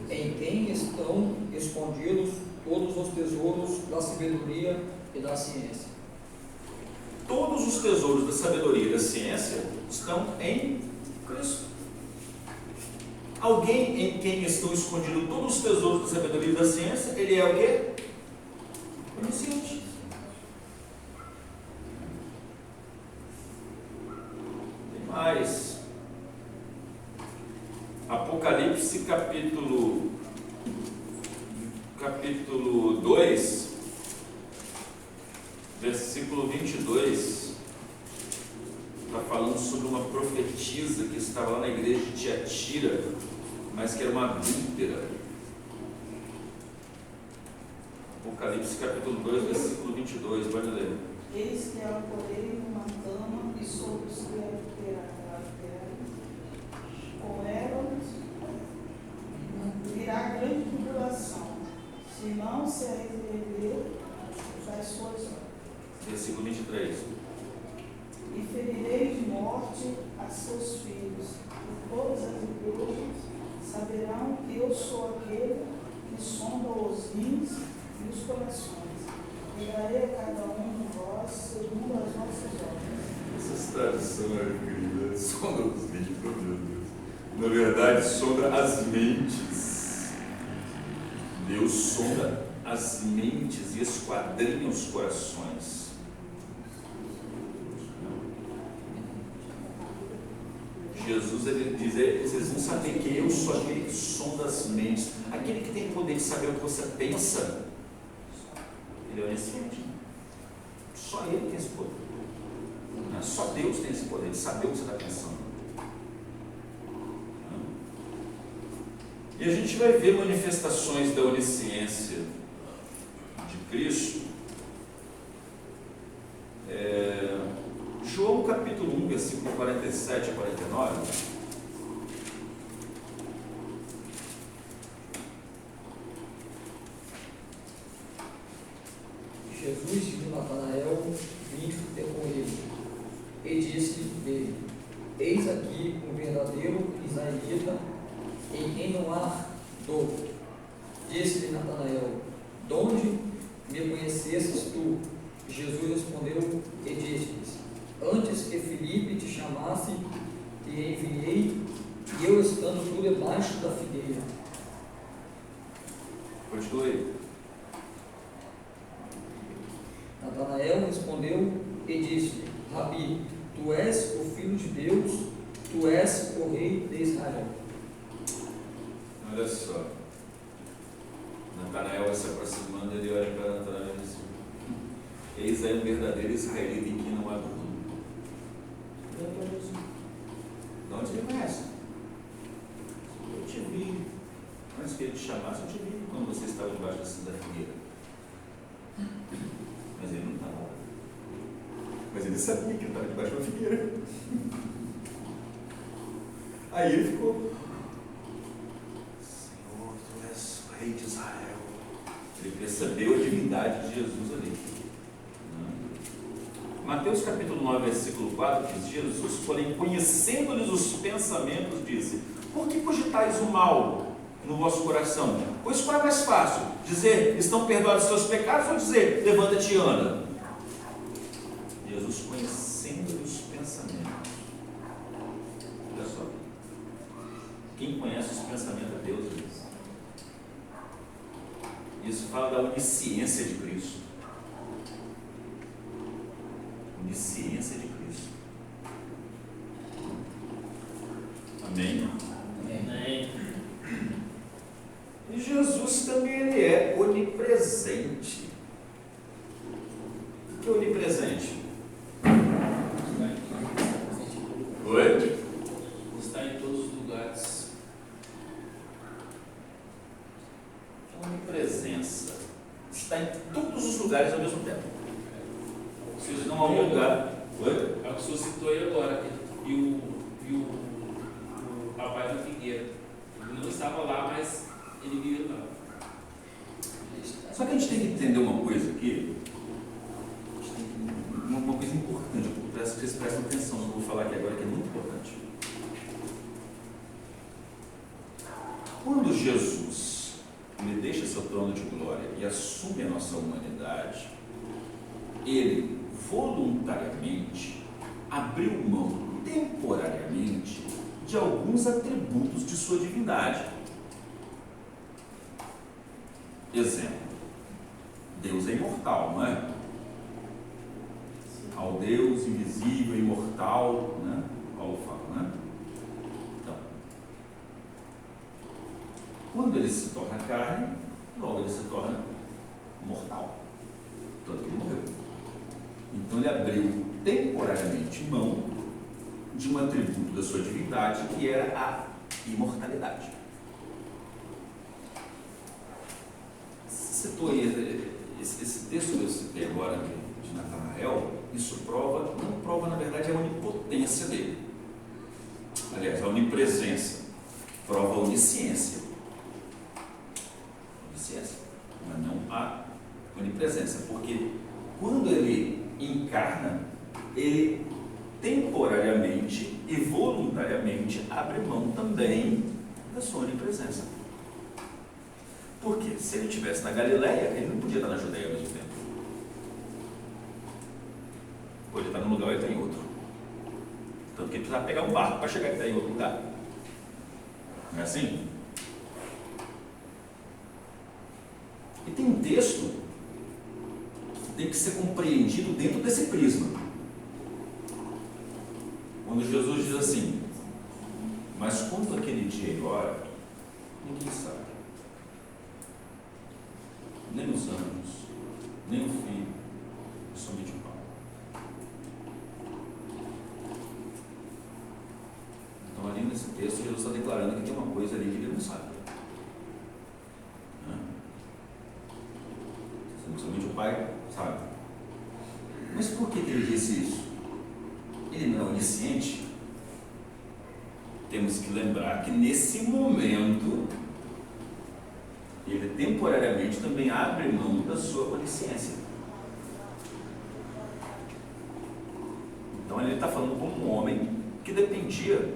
Em quem estão escondidos todos os tesouros da sabedoria e da ciência. Todos os tesouros da sabedoria e da ciência estão em Cristo. Alguém em quem estão escondidos todos os tesouros da sabedoria e da ciência, ele é o quê? Onisciente. Tem mais. Apocalipse capítulo 2, versículo 22. falando sobre uma profetisa que estava lá na igreja de Tiatira, mas que era uma adúltera. Apocalipse capítulo 2, versículo 22, pode ler. Eis que ela porei uma cama e sobre os que com ela virá grande tribulação, se não se arrepender das suas obras. Versículo 23. E ferirei de morte a seus filhos, e todas as igrejas saberão que eu sou aquele que sonda os rins e os corações. E darei a cada um de vós segundo as vossas obras. Essas traduções, querida, sonda os rins, meu Deus. Na verdade, sonda as mentes. Deus sonda as mentes e esquadrinha os corações. Jesus, ele diz, vocês vão saber que eu sou aquele que sonda as mentes, aquele que tem poder de saber o que você pensa. Ele é onisciente. Só ele tem esse poder. Só Deus tem esse poder de saber o que você está pensando. E a gente vai ver manifestações da onisciência de Cristo. João capítulo 1, versículo 47 a 49. Jesus viu Natanael vindo ter com ele, e disse-lhe: Eis aqui um verdadeiro israelita, em quem não há dolo. Disse-lhe Natanael: Donde me conhecesses tu? Jesus respondeu e disse-lhes: Antes que Filipe te chamasse, te enviei, e eu estando tu debaixo da figueira. Continue. Natanael respondeu e disse-lhe: Rabi, tu és o Filho de Deus, tu és o Rei de Israel. Olha só. Natanael vai se aproximando, ele olha para Natanael e diz: Eis aí um verdadeiro israelita em que não há dúvida. De onde ele conhece? Eu te vi. Antes que ele te chamasse, eu te vi quando você estava debaixo da figueira. Mas ele não estava. Mas ele sabia que ele estava debaixo da figueira. Aí ele ficou: Senhor, tu és o Rei de Israel. Ele percebeu a divindade de Jesus ali. Mateus capítulo 9, versículo 4 diz: Jesus, porém, conhecendo-lhes os pensamentos, disse: Por que cogitais o mal no vosso coração? Pois qual é mais fácil? Dizer, estão perdoados os seus pecados, ou dizer, levanta-te e anda? Jesus conhecendo-lhes os pensamentos. Olha só. Quem conhece os pensamentos é Deus. Isso fala da onisciência de Cristo. Onisciência de Cristo. Amém? Amém. E Jesus também ele é onipresente. O que é onipresente? Oi? Está em todos os lugares. Onipresença. Está em todos os lugares ao mesmo tempo. Se não há um lugar. Oi? É o que o senhor citou aí agora, que viu o rapaz na figueira. Ele não estava lá, mas ele viu lá. Só que a gente tem que entender uma coisa aqui. Uma coisa importante. Eu peço que vocês prestem atenção no que eu vou falar aqui agora, que é muito importante. Quando Jesus ele deixa seu trono de glória e assume a nossa humanidade, ele voluntariamente abriu mão temporariamente de alguns atributos de sua divindade. Exemplo: Deus é imortal, não é? Ao Deus invisível, imortal, né? Paulo fala, né? Então, quando ele se torna carne, logo ele se torna mortal. Tanto que ele morreu. Então ele abriu temporariamente mão de um atributo da sua divindade, que era a imortalidade. Citou aí, esse texto que eu citei agora de Natanael, isso não prova na verdade a onipotência dele. Aliás, a onipresença prova a onisciência. Onisciência, mas não a onipresença, porque quando ele encarna, ele temporariamente e voluntariamente abre mão também da sua onipresença. Porque se ele estivesse na Galileia, ele não podia estar na Judeia ao mesmo tempo. Ou ele está num lugar ou ele está em outro. Tanto que ele precisava pegar um barco para chegar até em outro lugar. Não é assim? E tem um texto que tem que ser compreendido dentro desse prisma. Quando Jesus diz assim: mas quanto aquele dia e hora, ninguém sabe. Nem os anjos, nem o Filho, é somente o Pai. Então, ali nesse texto, Jesus está declarando que tem uma coisa ali que ele não sabe. Somente o Pai sabe. Mas por que ele disse isso? Ele não é onisciente? Temos que lembrar que nesse momento ele temporariamente também abre mão da sua onisciência. Então ele está falando como um homem que dependia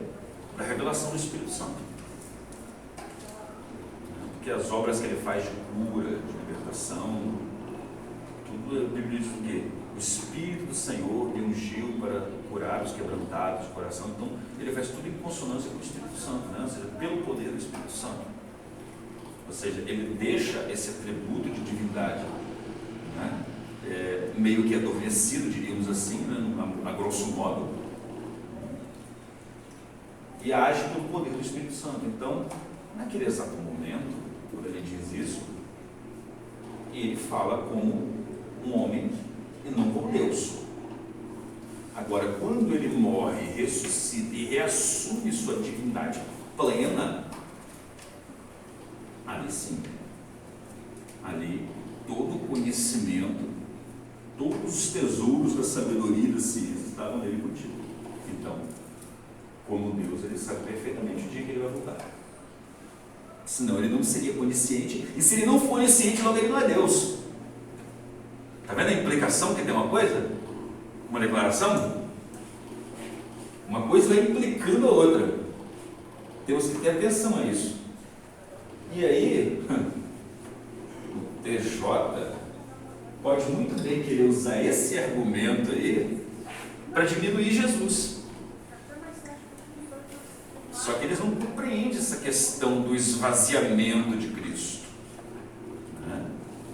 da revelação do Espírito Santo. Porque as obras que ele faz de cura, de libertação, tudo a Bíblia diz o quê? O Espírito do Senhor lhe ungiu para curar os quebrantados de coração. Então ele faz tudo em consonância com o Espírito Santo, né? Ou seja, pelo poder do Espírito Santo. Ou seja, ele deixa esse atributo de divindade, né? Meio que adormecido, diríamos assim, né? A grosso modo, e age pelo poder do Espírito Santo. Então, naquele exato momento, quando ele diz isso, ele fala como um homem e não como Deus. Agora, quando ele morre, ressuscita e reassume sua divindade plena, ali sim, ali todo o conhecimento, todos os tesouros da sabedoria e da ciência estavam nele contigo. Então, como Deus, ele sabe perfeitamente o dia que ele vai voltar. Senão ele não seria onisciente, e se ele não for onisciente, logo ele não é Deus. Está vendo a implicação que tem uma coisa? Uma declaração? Uma coisa vai implicando a outra. Temos que ter atenção a isso. E aí, o TJ pode muito bem querer usar esse argumento aí para diminuir Jesus. Só que eles não compreendem essa questão do esvaziamento de Cristo.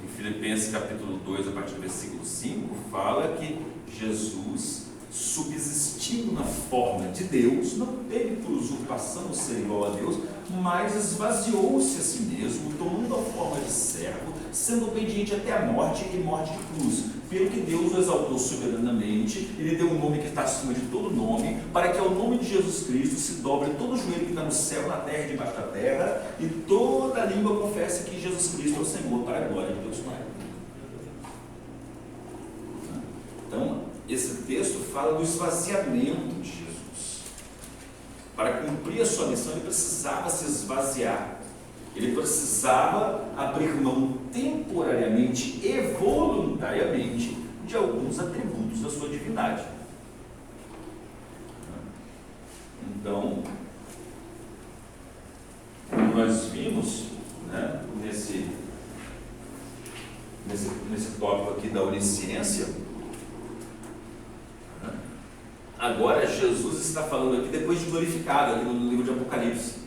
Em Filipenses capítulo 2, a partir do versículo 5, fala que Jesus, subsistindo na forma de Deus, não teve por usurpação o ser igual a Deus, mas esvaziou-se a si mesmo, tomando a forma de servo, sendo obediente até a morte e morte de cruz. Pelo que Deus o exaltou soberanamente, ele deu um nome que está acima de todo nome, para que ao nome de Jesus Cristo se dobre todo o joelho que está no céu, na terra e debaixo da terra, e toda língua confesse que Jesus Cristo é o Senhor, para a glória de Deus Pai. Então, esse texto fala do esvaziamento de Jesus. Para cumprir a sua missão, ele precisava se esvaziar. Ele precisava abrir mão temporariamente e voluntariamente de alguns atributos da sua divindade. Então, como nós vimos, né, nesse tópico aqui da onisciência, agora Jesus está falando aqui depois de glorificado, aqui no livro de Apocalipse.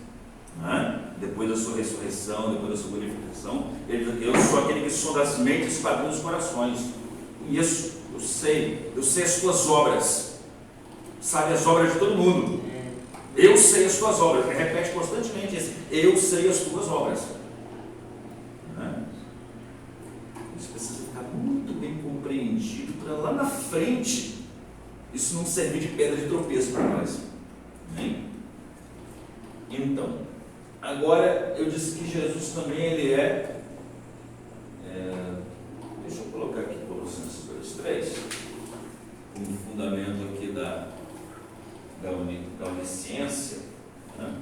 Depois da sua ressurreição, depois da sua glorificação, ele diz: eu sou aquele que sonda as mentes e esquadrinha os corações. Isso, eu sei as tuas obras, sabe as obras de todo mundo. Eu sei as tuas obras, ele repete constantemente isso: eu sei as tuas obras. Isso precisa ficar muito bem compreendido para lá na frente isso não servir de pedra de tropeço para nós. Então, agora eu disse que Jesus também ele deixa eu colocar aqui Colossenses 2:3 como fundamento aqui da onisciência, né?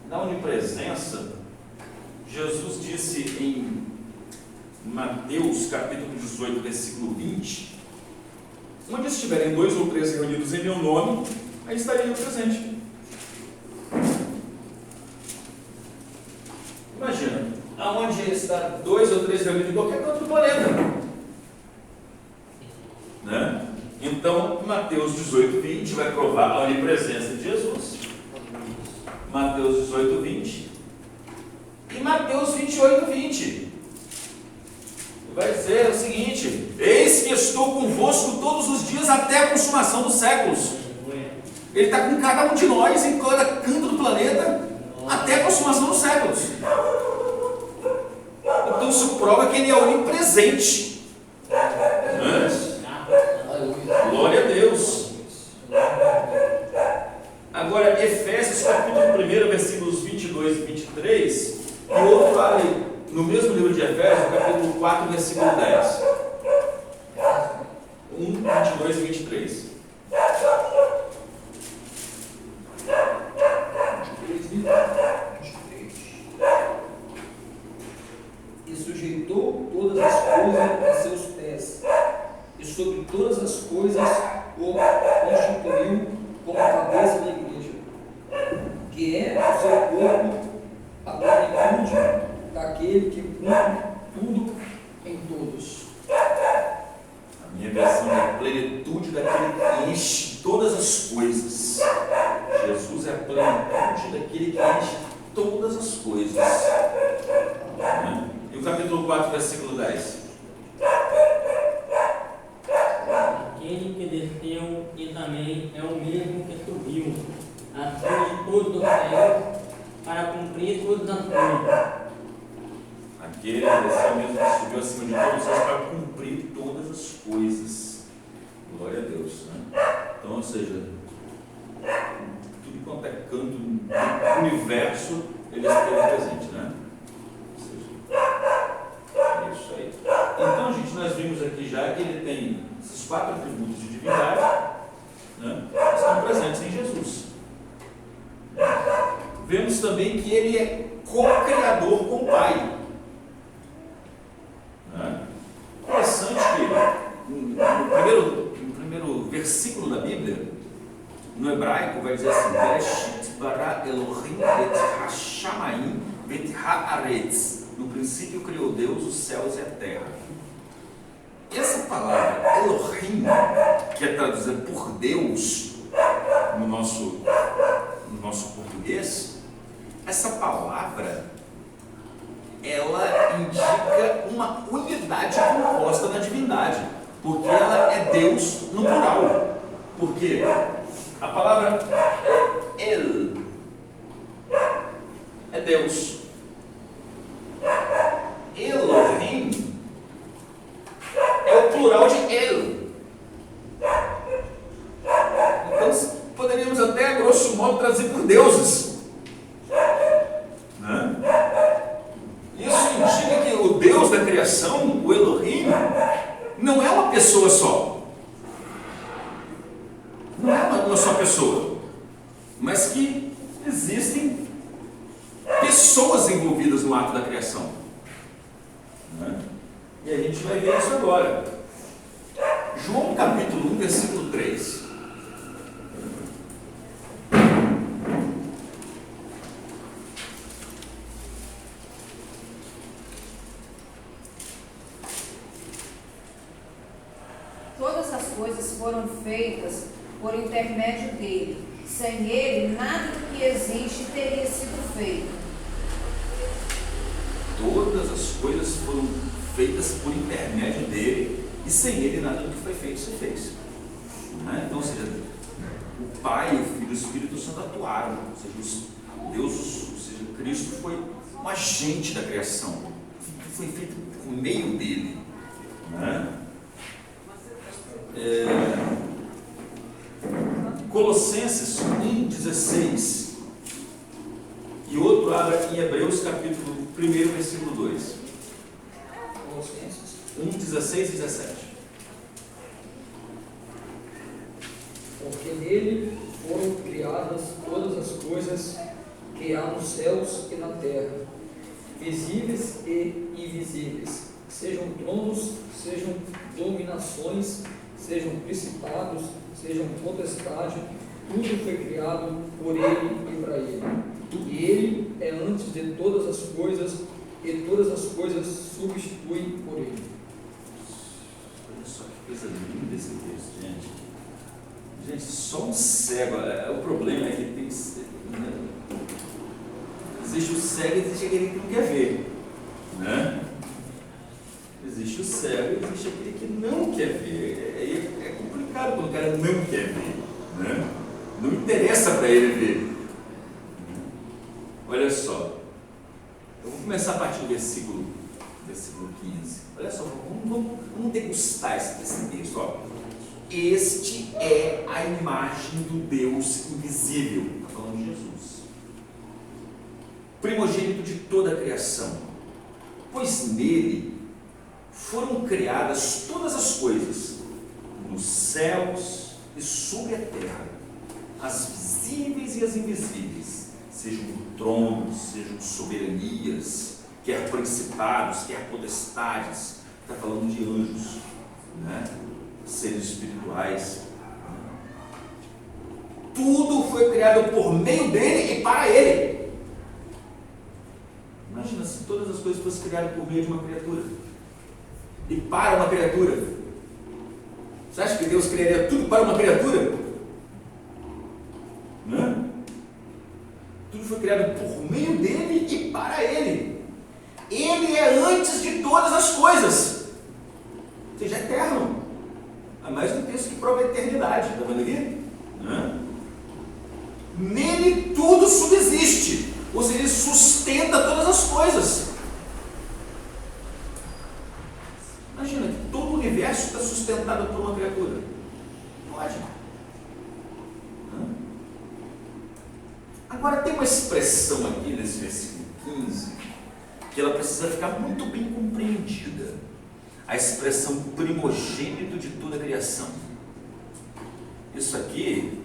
Na onipresença, Jesus disse em Mateus capítulo 18, versículo 20: onde estiverem 2 ou 3 reunidos em meu nome, aí estarei eu presente. Imagina, aonde está 2 ou 3 reunidos em qualquer canto do planeta, né? Então, Mateus 18, 20 vai provar a onipresença de Jesus. Mateus 18, 20 e Mateus 28, 20 vai dizer o seguinte: eis que estou convosco todos os dias até a consumação dos séculos. Ele está com cada um de nós em cada canto do planeta até a consumação dos séculos. Então isso prova que ele é onipresente, né? Glória a Deus. Agora, Efésios capítulo 1, versículos 22 e 23, e outro ali, no mesmo livro de Efésios, capítulo 4, versículo 10. 22 e 23. E sujeitou todas as coisas a seus pés, e sobre todas as coisas o constituiu como a cabeça da igreja, que é o seu corpo, a plenitude daquele que cumpre tudo em todos. A minha versão é a plenitude daquele que enche todas as coisas. Jesus é a plenitude daquele que enche todas as coisas. E o capítulo 4, versículo 10. Aquele que desceu e também é o mesmo que subiu acima de todos os céus para cumprir todas as coisas. Aquele desceu mesmo que subiu acima de todos os céus para cumprir todas as coisas. Glória a Deus, né? Então, ou seja, tudo quanto é canto do universo, ele esteve presente, né? Ou seja, é isso aí. Então, gente, nós vimos aqui já que ele tem esses 4 atributos de divindade, né? Estão presentes em Jesus. Vemos também que ele é co-criador com o Pai. Interessante que no primeiro versículo da Bíblia, no hebraico, vai dizer assim: Bereshit bara Elohim et hashamayim et haaretz. No princípio criou Deus os céus e a terra. Essa palavra Elohim, que é traduzida por Deus no nosso português, essa palavra ela indica uma unidade composta da divindade, porque ela é Deus no plural. Porque a palavra El é Deus. Elohim é o plural de El. Então poderíamos até, a grosso modo, traduzir por deuses. Isso indica que o Deus da criação, o Elohim, não é uma pessoa só. Não é uma só pessoa. Mas que existem pessoas envolvidas no ato da criação. E a gente vai ver isso agora. João capítulo 1, versículo 3. Todas as coisas foram feitas por intermédio dele. Sem ele, nada do que existe teria sido feito. Todas as coisas foram feitas por intermédio dele, e sem ele nada do que foi feito se fez. Então, ou seja, o Pai, o Filho e o Espírito Santo atuaram. Ou seja, Deus, ou seja, Cristo foi um agente da criação, que foi feito por meio dele. Colossenses 1,16. E outro abra em Hebreus capítulo 1, versículo 2. Colossenses 1,16 e 17. Porque nele foram criadas todas as coisas que há nos céus e na terra, visíveis e invisíveis, sejam tronos, sejam dominações, sejam principados, sejam potestade, tudo foi criado por ele e para ele. E ele é antes de todas as coisas, e todas as coisas substituem por ele. Olha só que coisa linda esse texto, gente. Gente, só um cego. O problema é que tem que ser, né? Existe o cego e existe aquele que não quer ver, né? Existe o cego e existe aquele que não quer ver. É complicado quando o cara não quer ver, né? Não interessa para ele ver. Olha só, eu vou começar a partir do versículo 15. Olha só, vamos degustar esse texto. Ó. Este é a imagem do Deus invisível, está falando de Jesus, primogênito de toda a criação, pois nele foram criadas todas as coisas, nos céus e sobre a terra, as visíveis e as invisíveis, sejam tronos, sejam soberanias, quer principados, quer potestades. Está falando de anjos, né? Seres espirituais. Tudo foi criado por meio dele e para ele. Imagina se todas as coisas fossem criadas por meio de uma criatura e para uma criatura. Você acha que Deus criaria tudo para uma criatura? Não. Tudo foi criado por meio dele e para ele. Ele é antes de todas as coisas, ou seja, é eterno. Há mais um texto que prova a eternidade, está vendo aqui? Nele tudo subsiste, ou seja, ele sustenta todas as coisas. Imagina que todo o universo está sustentado por uma criatura. Pode. Agora tem uma expressão aqui nesse versículo 15 que ela precisa ficar muito bem compreendida. A expressão primogênito de toda a criação. Isso aqui,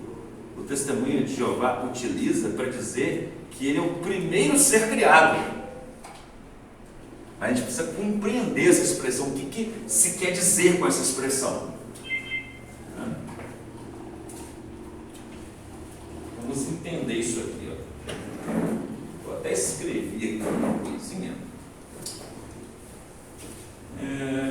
o Testemunho de Jeová utiliza para dizer que ele é o primeiro ser criado. A gente precisa compreender essa expressão, o que se quer dizer com essa expressão. Vamos entender isso aqui. Ó. Eu até escrevi aqui uma coisinha.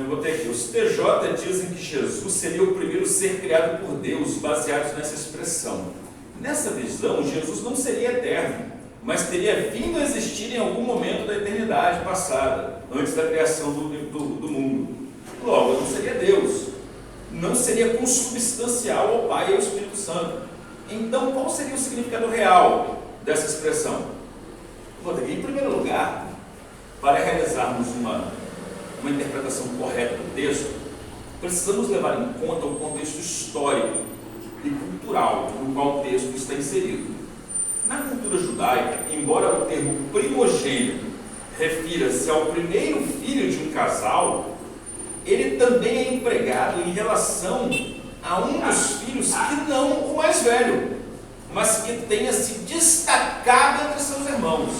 Botei aqui, os TJ dizem que Jesus seria o primeiro ser criado por Deus, baseados nessa expressão. Nessa visão, Jesus não seria eterno, mas teria vindo a existir em algum momento da eternidade passada, antes da criação do mundo. Logo, não seria Deus, não seria consubstancial ao Pai e ao Espírito Santo. Então, qual seria o significado real dessa expressão? Botei aqui, em primeiro lugar, para realizarmos uma interpretação correta do texto, precisamos levar em conta o contexto histórico e cultural no qual o texto está inserido. Na cultura judaica, embora o termo primogênito refira-se ao primeiro filho de um casal, ele também é empregado em relação a um dos filhos que não o mais velho, mas que tenha se destacado entre seus irmãos.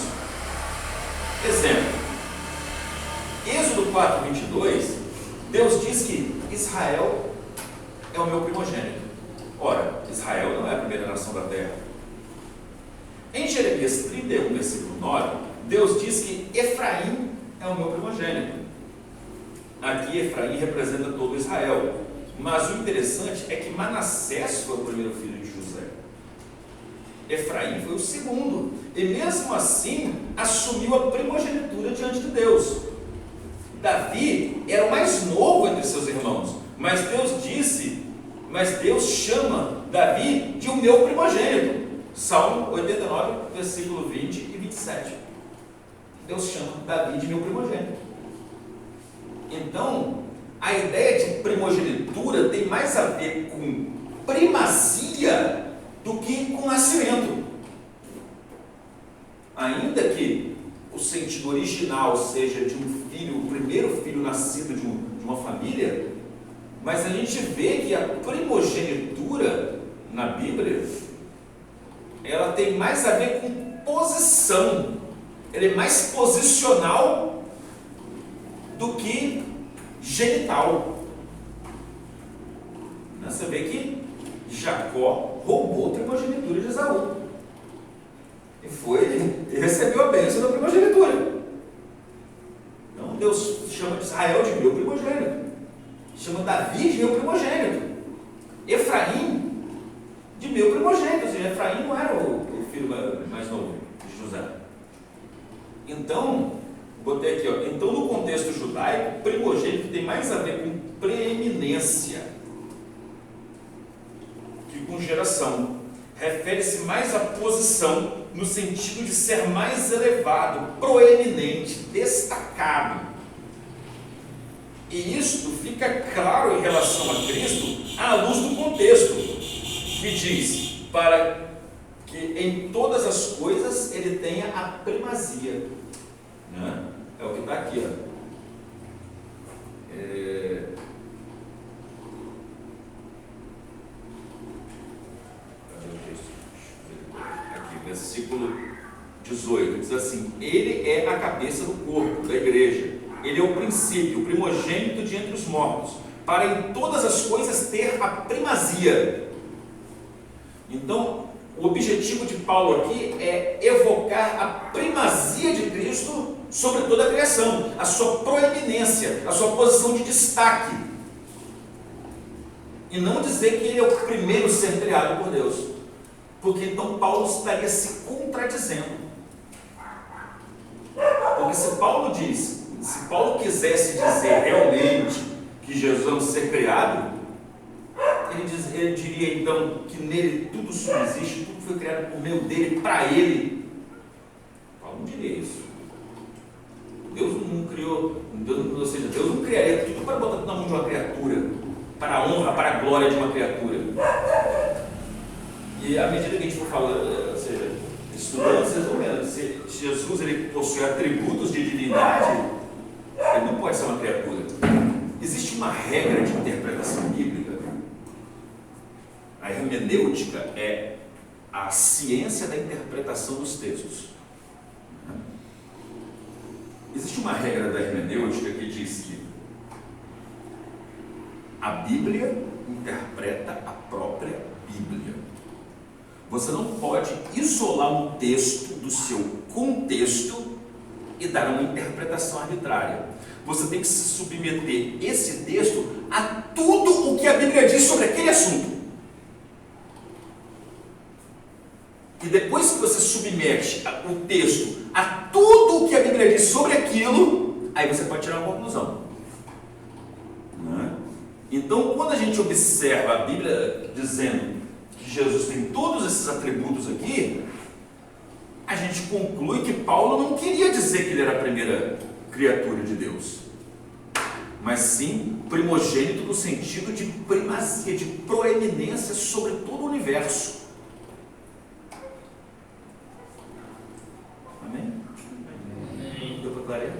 Exemplo. Êxodo 4:22, Deus diz que Israel é o meu primogênito. Ora, Israel não é a primeira nação da terra. Em Jeremias 31, versículo 9, Deus diz que Efraim é o meu primogênito. Aqui Efraim representa todo Israel. Mas o interessante é que Manassés foi o primeiro filho de José. Efraim foi o segundo. E mesmo assim, assumiu a primogenitura diante de Deus. Davi era o mais novo entre seus irmãos, mas Deus chama Davi de o meu primogênito. Salmo 89, versículo 20 e 27. Deus chama Davi de meu primogênito. Então, a ideia de primogenitura tem mais a ver com primazia do que com o nascimento. Ainda que o sentido original seja de um filho, o primeiro filho nascido de uma família, mas a gente vê que a primogenitura na Bíblia, ela tem mais a ver com posição, ela é mais posicional do que genital. Você vê que Jacó roubou a primogenitura de Esaú. E recebeu a bênção da primogenitura. Então Deus chama de Israel de meu primogênito. Chama Davi de meu primogênito. Efraim de meu primogênito. Ou seja, Efraim não era o filho mais novo de José. Então, botei aqui, ó. Então, no contexto judaico, primogênito tem mais a ver com preeminência que com geração. Refere-se mais à posição, no sentido de ser mais elevado, proeminente, destacado. E isto fica claro em relação a Cristo à luz do contexto, que diz, para que em todas as coisas ele tenha a primazia. Né? É o que está aqui, ó. Aqui, versículo 18, diz assim: ele é a cabeça do corpo, da igreja. Ele é o princípio, o primogênito de entre os mortos, para em todas as coisas ter a primazia. Então, o objetivo de Paulo aqui é evocar a primazia de Cristo sobre toda a criação, a sua proeminência, a sua posição de destaque. E não dizer que ele é o primeiro a ser criado por Deus, porque então Paulo estaria se contradizendo. Porque se Paulo quisesse dizer realmente que Jesus é um ser criado, ele diria então que nele tudo subsiste, tudo foi criado por meio dele, para ele. Paulo não diria isso. Deus não criou, ou seja, Deus não criaria tudo para botar na mão de uma criatura, para a honra, para a glória de uma criatura. E à medida que a gente for falando, ou seja, estudando, vocês vão vendo, se Jesus ele possui atributos de divindade, ele não pode ser uma criatura. Existe uma regra de interpretação bíblica. A hermenêutica é a ciência da interpretação dos textos. Existe uma regra da hermenêutica que diz que a Bíblia interpreta a própria Bíblia. Você não pode isolar um texto do seu contexto e dar uma interpretação arbitrária. Você tem que se submeter esse texto a tudo o que a Bíblia diz sobre aquele assunto. E depois que você submete o texto a tudo o que a Bíblia diz sobre aquilo, aí você pode tirar uma conclusão. Então, quando a gente observa a Bíblia dizendo que Jesus tem todos esses atributos aqui, a gente conclui que Paulo não queria dizer que ele era a primeira criatura de Deus, mas sim primogênito no sentido de primazia, de proeminência sobre todo o universo. Amém? Deu para clarear?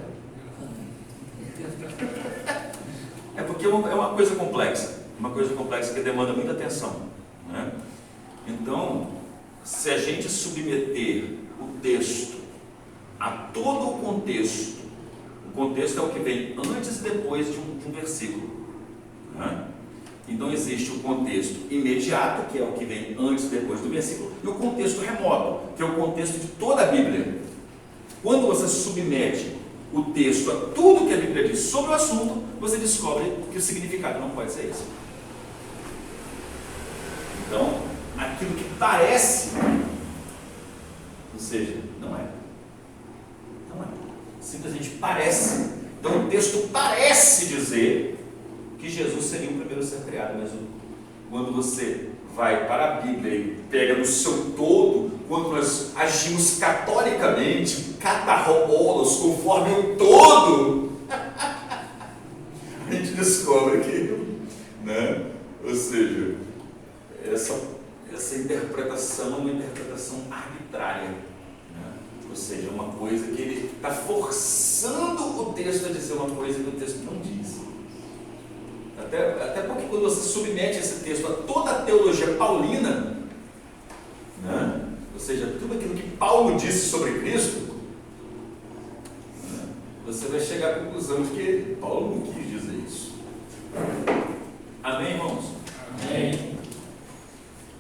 É porque é uma coisa complexa que demanda muita atenção, né? Então, se a gente submeter o texto a todo o contexto é o que vem antes e depois de um versículo, né? Então existe o contexto imediato, que é o que vem antes e depois do versículo, e o contexto remoto, que é o contexto de toda a Bíblia. Quando você submete o texto a tudo que a Bíblia diz sobre o assunto, você descobre que o significado não pode ser esse. Então, aquilo que parece, ou seja, não é. Simplesmente parece. Então o texto parece dizer que Jesus seria o primeiro a ser criado, mas quando você vai para a Bíblia e pega no seu todo, quando nós agimos catolicamente, catarrobolos, conforme o todo, a gente descobre que, né? Ou seja, essa essa interpretação é uma interpretação arbitrária, né? Ou seja, uma coisa que ele está forçando o texto a dizer uma coisa que o texto não diz. Até porque quando você submete esse texto a toda a teologia paulina, né? Ou seja, tudo aquilo que Paulo disse sobre Cristo, né? Você vai chegar à conclusão de que Paulo não quis dizer isso. Amém, irmãos? Amém.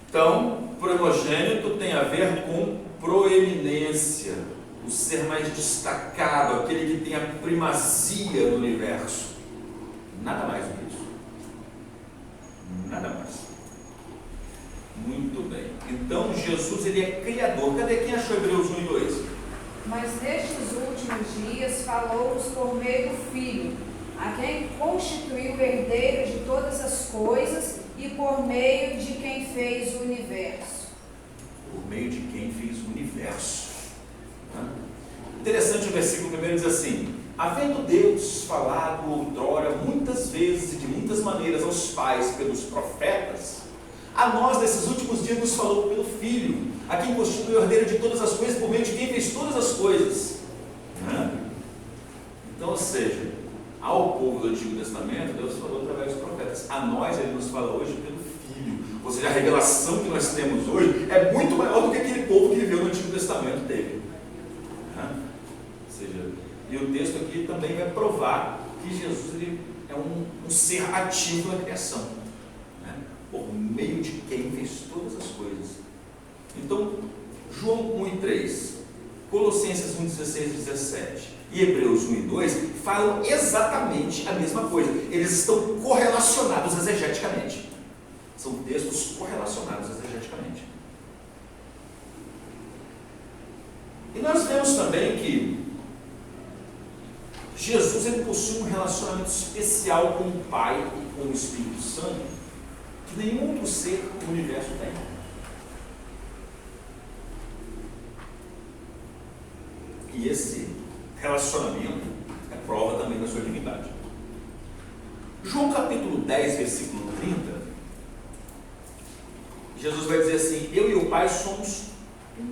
Então, primogênito tem a ver com proeminência, o ser mais destacado, aquele que tem a primazia no universo. Nada mais do que isso. Nada mais. Muito bem. Então, Jesus, ele é criador. Cadê quem achou Hebreus 1 e 2? Mas nestes últimos dias falou-nos por meio do Filho, a quem constituiu o herdeiro de todas as coisas e por meio de quem fez o universo. Por meio de quem fez o universo. Interessante o versículo primeiro diz assim: havendo Deus falado outrora muitas vezes e de muitas maneiras aos pais pelos profetas, a nós nesses últimos dias nos falou pelo Filho, a quem constitui o herdeiro de todas as coisas, por meio de quem fez todas as coisas. Então, ou seja, ao povo do Antigo Testamento, Deus falou através dos profetas. A nós, Ele nos fala hoje pelo Filho. Ou seja, a revelação que nós temos hoje é muito maior do que aquele povo que viveu no Antigo Testamento teve. Ou seja, e o texto aqui também vai provar que Jesus ele é um ser ativo na criação, né? Por meio de quem fez todas as coisas. Então, João 1 e 3, Colossenses 1, 16 e 17 e Hebreus 1 e 2 falam exatamente a mesma coisa. Eles estão correlacionados exegeticamente. São textos correlacionados exegeticamente. E nós vemos também que Jesus ele possui um relacionamento especial com o Pai e com o Espírito Santo que nenhum outro ser do universo tem. E esse relacionamento é prova também da sua divindade. João capítulo 10, versículo 30, Jesus vai dizer assim: eu e o Pai somos um.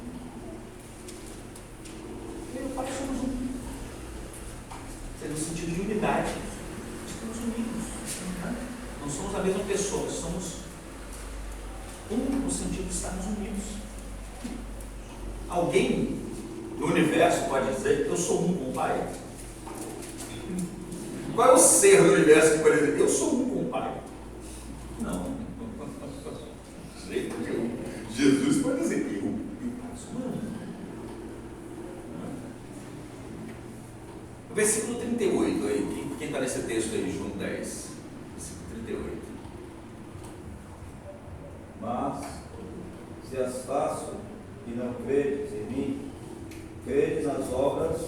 Eu e o Pai somos um. No sentido de unidade, estamos unidos. Não somos a mesma pessoa, somos um no sentido de estarmos unidos. Alguém no universo pode dizer: eu sou um com o Pai? Qual é o ser do universo que pode dizer: eu sou um com o Pai? Não. Jesus pode dizer: eu e o Pai somos um. Versículo 38, aí, quem está nesse texto aí, João 10, versículo 38. Mas, se as faço e não credes em mim, crede nas obras,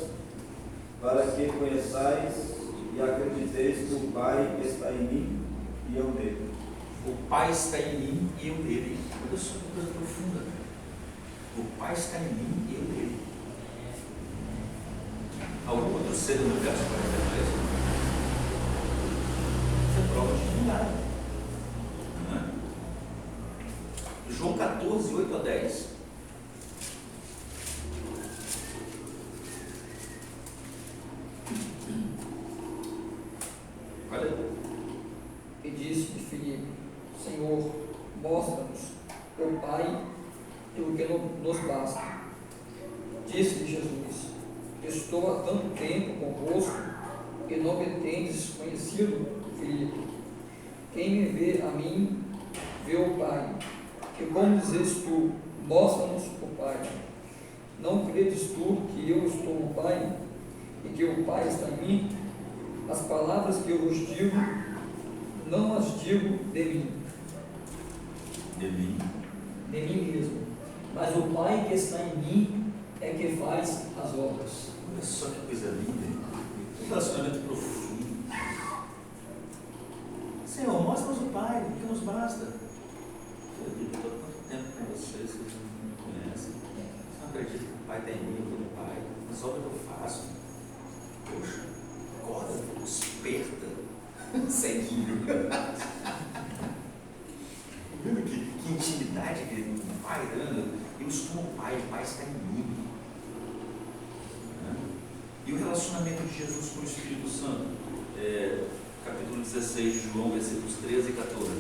para que conheçais e acrediteis que o Pai está em mim e eu nele. O Pai está em mim e eu nele. Olha só que coisa profunda. O Pai está em mim e eu nele. Algum outro ser no universo pode ter isso? Isso é prova de divindade. João 14, 8 a 10. Olha. E disse-lhe Filipe: Senhor, mostra-nos o Pai, e o que nos basta. Disse-lhe Jesus: estou há tanto tempo convosco e não me tendes conhecido, Filipe. Quem me vê a mim, vê o Pai. E como dizes tu: mostra-nos o Pai. Não credes tu que eu estou no Pai e que o Pai está em mim? As palavras que eu vos digo, não as digo de mim. De mim. De mim mesmo. Mas o Pai que está em mim é que faz as obras. Olha só que coisa linda. Um relacionamento profundo. Senhor, mostra-nos o Pai, o que nos basta. Eu estou tanto tempo com vocês, vocês não me conhecem. Vocês não acreditam que o Pai está em mim, eu estou no Pai. As obras que eu faço. Poxa, acorda, desperta. Ceguinho. Vendo que intimidade Trindade, querido, o Pai, eu sou o Pai está em mim. E o relacionamento de Jesus com o Espírito Santo? Capítulo 16 de João, versículos 13 e 14.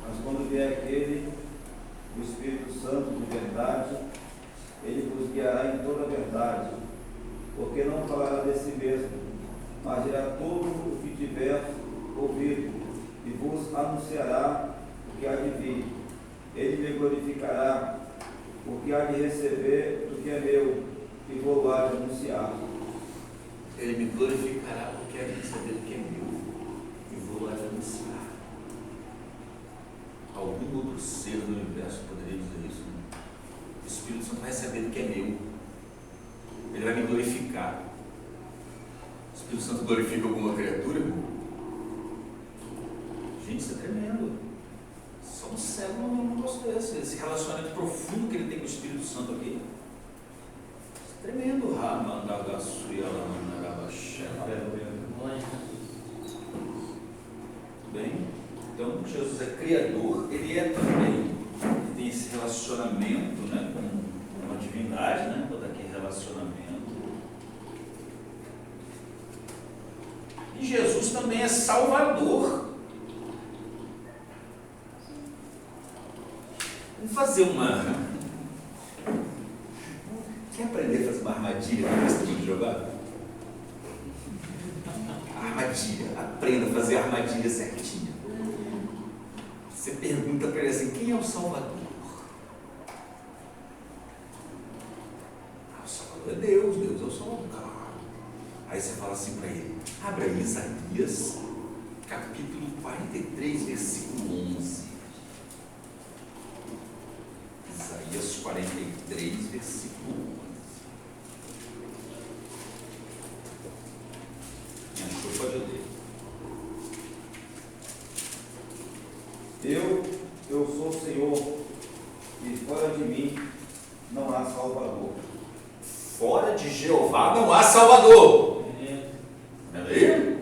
Mas quando vier aquele, o Espírito Santo de verdade, ele vos guiará em toda a verdade, porque não falará de si mesmo, mas dirá tudo o que tiver ouvido, e vos anunciará o que há de vir. Ele me glorificará, porque há de receber do que é meu, e vou lá de anunciar. Ele me glorificará, porque há de receber do que é meu, e vou lá de anunciar. Algum outro ser do universo poderia dizer isso? Né? O Espírito Santo vai receber do que é meu. Ele vai me glorificar. O Espírito Santo glorifica alguma criatura, irmão? Gente, isso é tremendo. Só um cego não gostou desse. Esse relacionamento profundo que ele tem com o Espírito Santo aqui. Isso é tremendo. Bem, então Jesus é criador, ele é também, ele tem esse relacionamento, né, com a divindade, né, todo aquele relacionamento. E Jesus também é Salvador. Vamos fazer uma... Quer aprender a fazer uma armadilha antes de jogar? Armadilha. Aprenda a fazer a armadilha certinha. Você pergunta para ele assim, quem é o Salvador? O Salvador é Deus, Deus é o Salvador. Aí você fala assim para ele, abra aí Isaías, capítulo 43, versículo 11. Isaías 43, versículo 11. Quem achou pode ler. Eu sou o Senhor, e fora de mim não há Salvador. Fora de Jeová não há Salvador. Está vendo aí?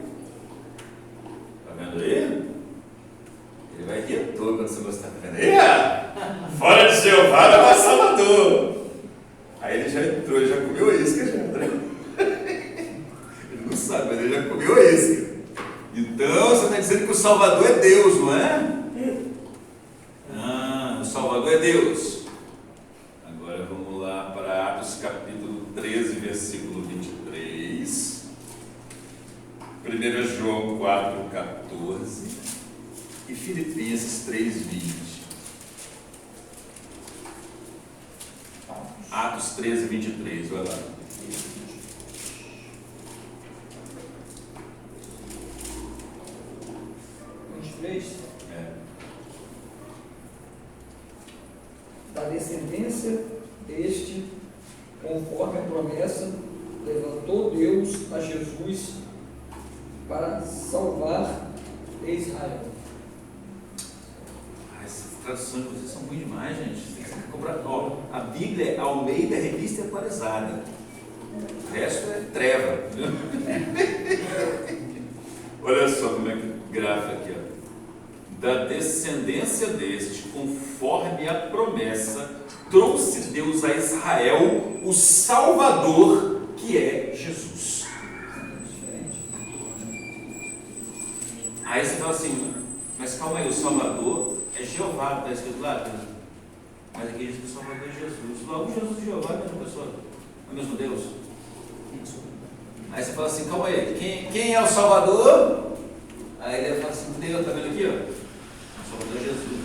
Está vendo aí? Ele vai rir todo quando você gostar. Está vendo aí? Fora de Jeová não há Salvador. Aí ele já entrou, ele já comeu a isca. Ele não sabe, mas ele já comeu a isca. Então você está dizendo que o Salvador é Deus, não é? O Salvador é Deus. Agora vamos lá para Atos capítulo 13, versículo 23. 1 João 4, 14 e Filipenses 3, 20. Atos 13, 23, vai lá. Da descendência deste, conforme a promessa, levantou Deus a Jesus para salvar Israel. Essas traduções de vocês são ruins demais, gente. Tem que comprar. A Bíblia é Almeida, revista atualizada. O resto é treva. Olha só como é que grafa aqui, ó. Da descendência deste, conforme a promessa, trouxe Deus a Israel o Salvador, que é Jesus. Aí você fala assim, mas calma aí, o Salvador é Jeová, está escrito lá? Mas aqui diz que o Salvador é Jesus. Logo, Jesus e Jeová é a mesma pessoa, é o mesmo Deus. Aí você fala assim, calma aí, quem é o Salvador? Aí ele fala assim, Deus, está vendo aqui, ó? O Salvador é Jesus.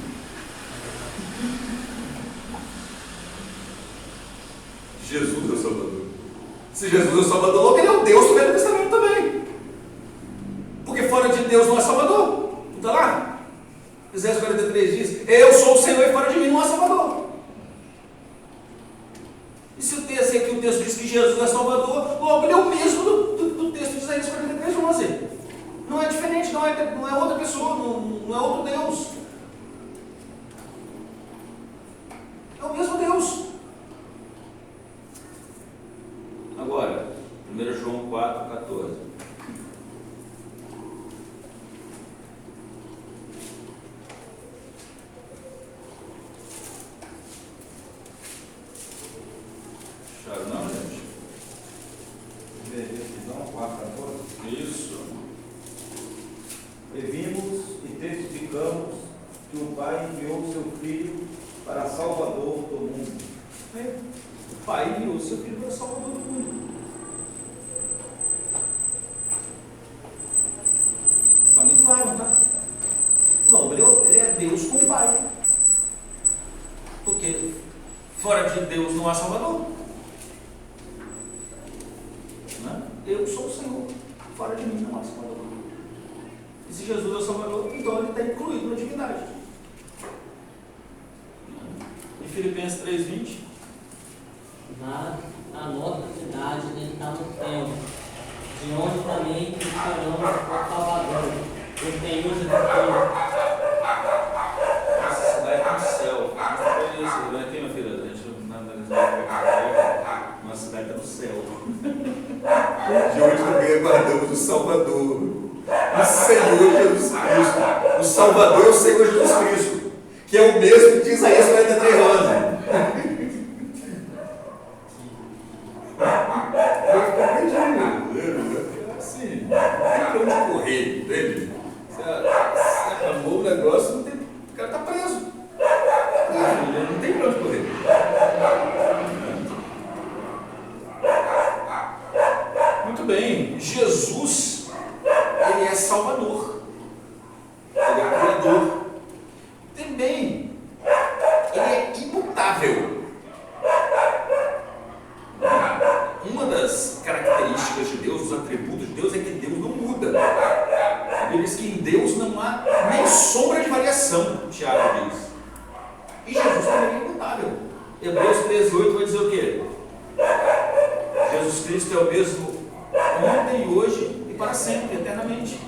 Jesus é o Salvador. Se Jesus é o Salvador, logo ele é o Deus do Velho Testamento também. Porque fora de Deus não há Salvador. Não está lá? Isaías 43 diz, eu sou o Senhor e fora de mim não há Salvador. E se o texto aqui, o texto diz que Jesus é Salvador, logo ele é o mesmo do texto de Isaías 43, 11. Não é diferente, não é outra pessoa, não é outro Deus. É o mesmo Deus. 1 João 4,14. Acharam não, gente? Efesios 4,14. Isso. E vimos e testificamos que o Pai enviou seu Filho para Salvador do mundo. O Pai enviou seu Filho para Salvador do mundo. Está muito claro, não tá? Não, ele é Deus com o Pai. Porque fora de Deus não há Salvador. Né? Eu sou o Senhor. Fora de mim não há Salvador. E se Jesus é o Salvador, então ele está incluído na divindade. Em Filipenses 3,20. Na nossa cidade, ele está no céu, de onde também esperamos o Salvador, o Senhor Jesus Cristo. Nossa cidade está no céu. Não foi isso, não é aqui, minha filha? A gente não vai nossa cidade está no céu. De onde também aguardamos o Salvador, o Senhor Jesus Cristo. O Salvador é o Senhor Jesus Cristo, que é o mesmo que Isaías 43:11. Assim, não tem pra onde correr, entende? Você acabou o negócio, não tem, o cara está preso. Não tem pra onde correr. Muito bem, Jesus, ele é Salvador, ele é Criador, também, ele é imutável. Uma das características de Deus, os atributos de Deus, é que Deus não muda. A Bíblia diz que em Deus não há nem sombra de variação, Tiago diz. E Jesus também é imutável. Hebreus 13:8 vai dizer o quê? Jesus Cristo é o mesmo ontem, hoje e para sempre, eternamente.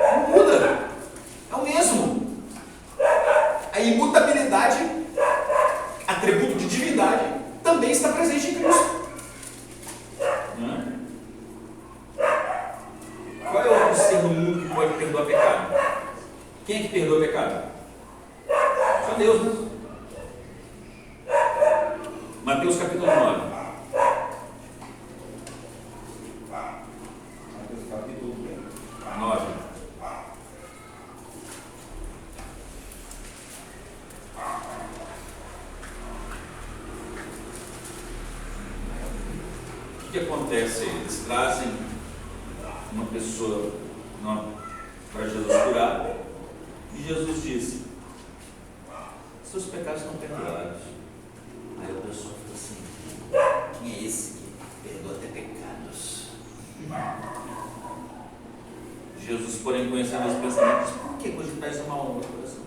Não muda. É o mesmo. A imutabilidade, atributo de divindade, também está presente em Cristo. Qual é o outro ser no mundo que pode perdoar pecado? Quem é que perdoa pecado? Só Deus, né? Mateus capítulo 9. Mateus capítulo 9. O que acontece? Eles trazem uma pessoa para Jesus curar e Jesus disse: seus pecados estão perdoados. Aí o pessoal fica assim: quem é esse que perdoa até pecados? Jesus, porém, conhecendo os pensamentos, por que cogitais o mal no meu coração?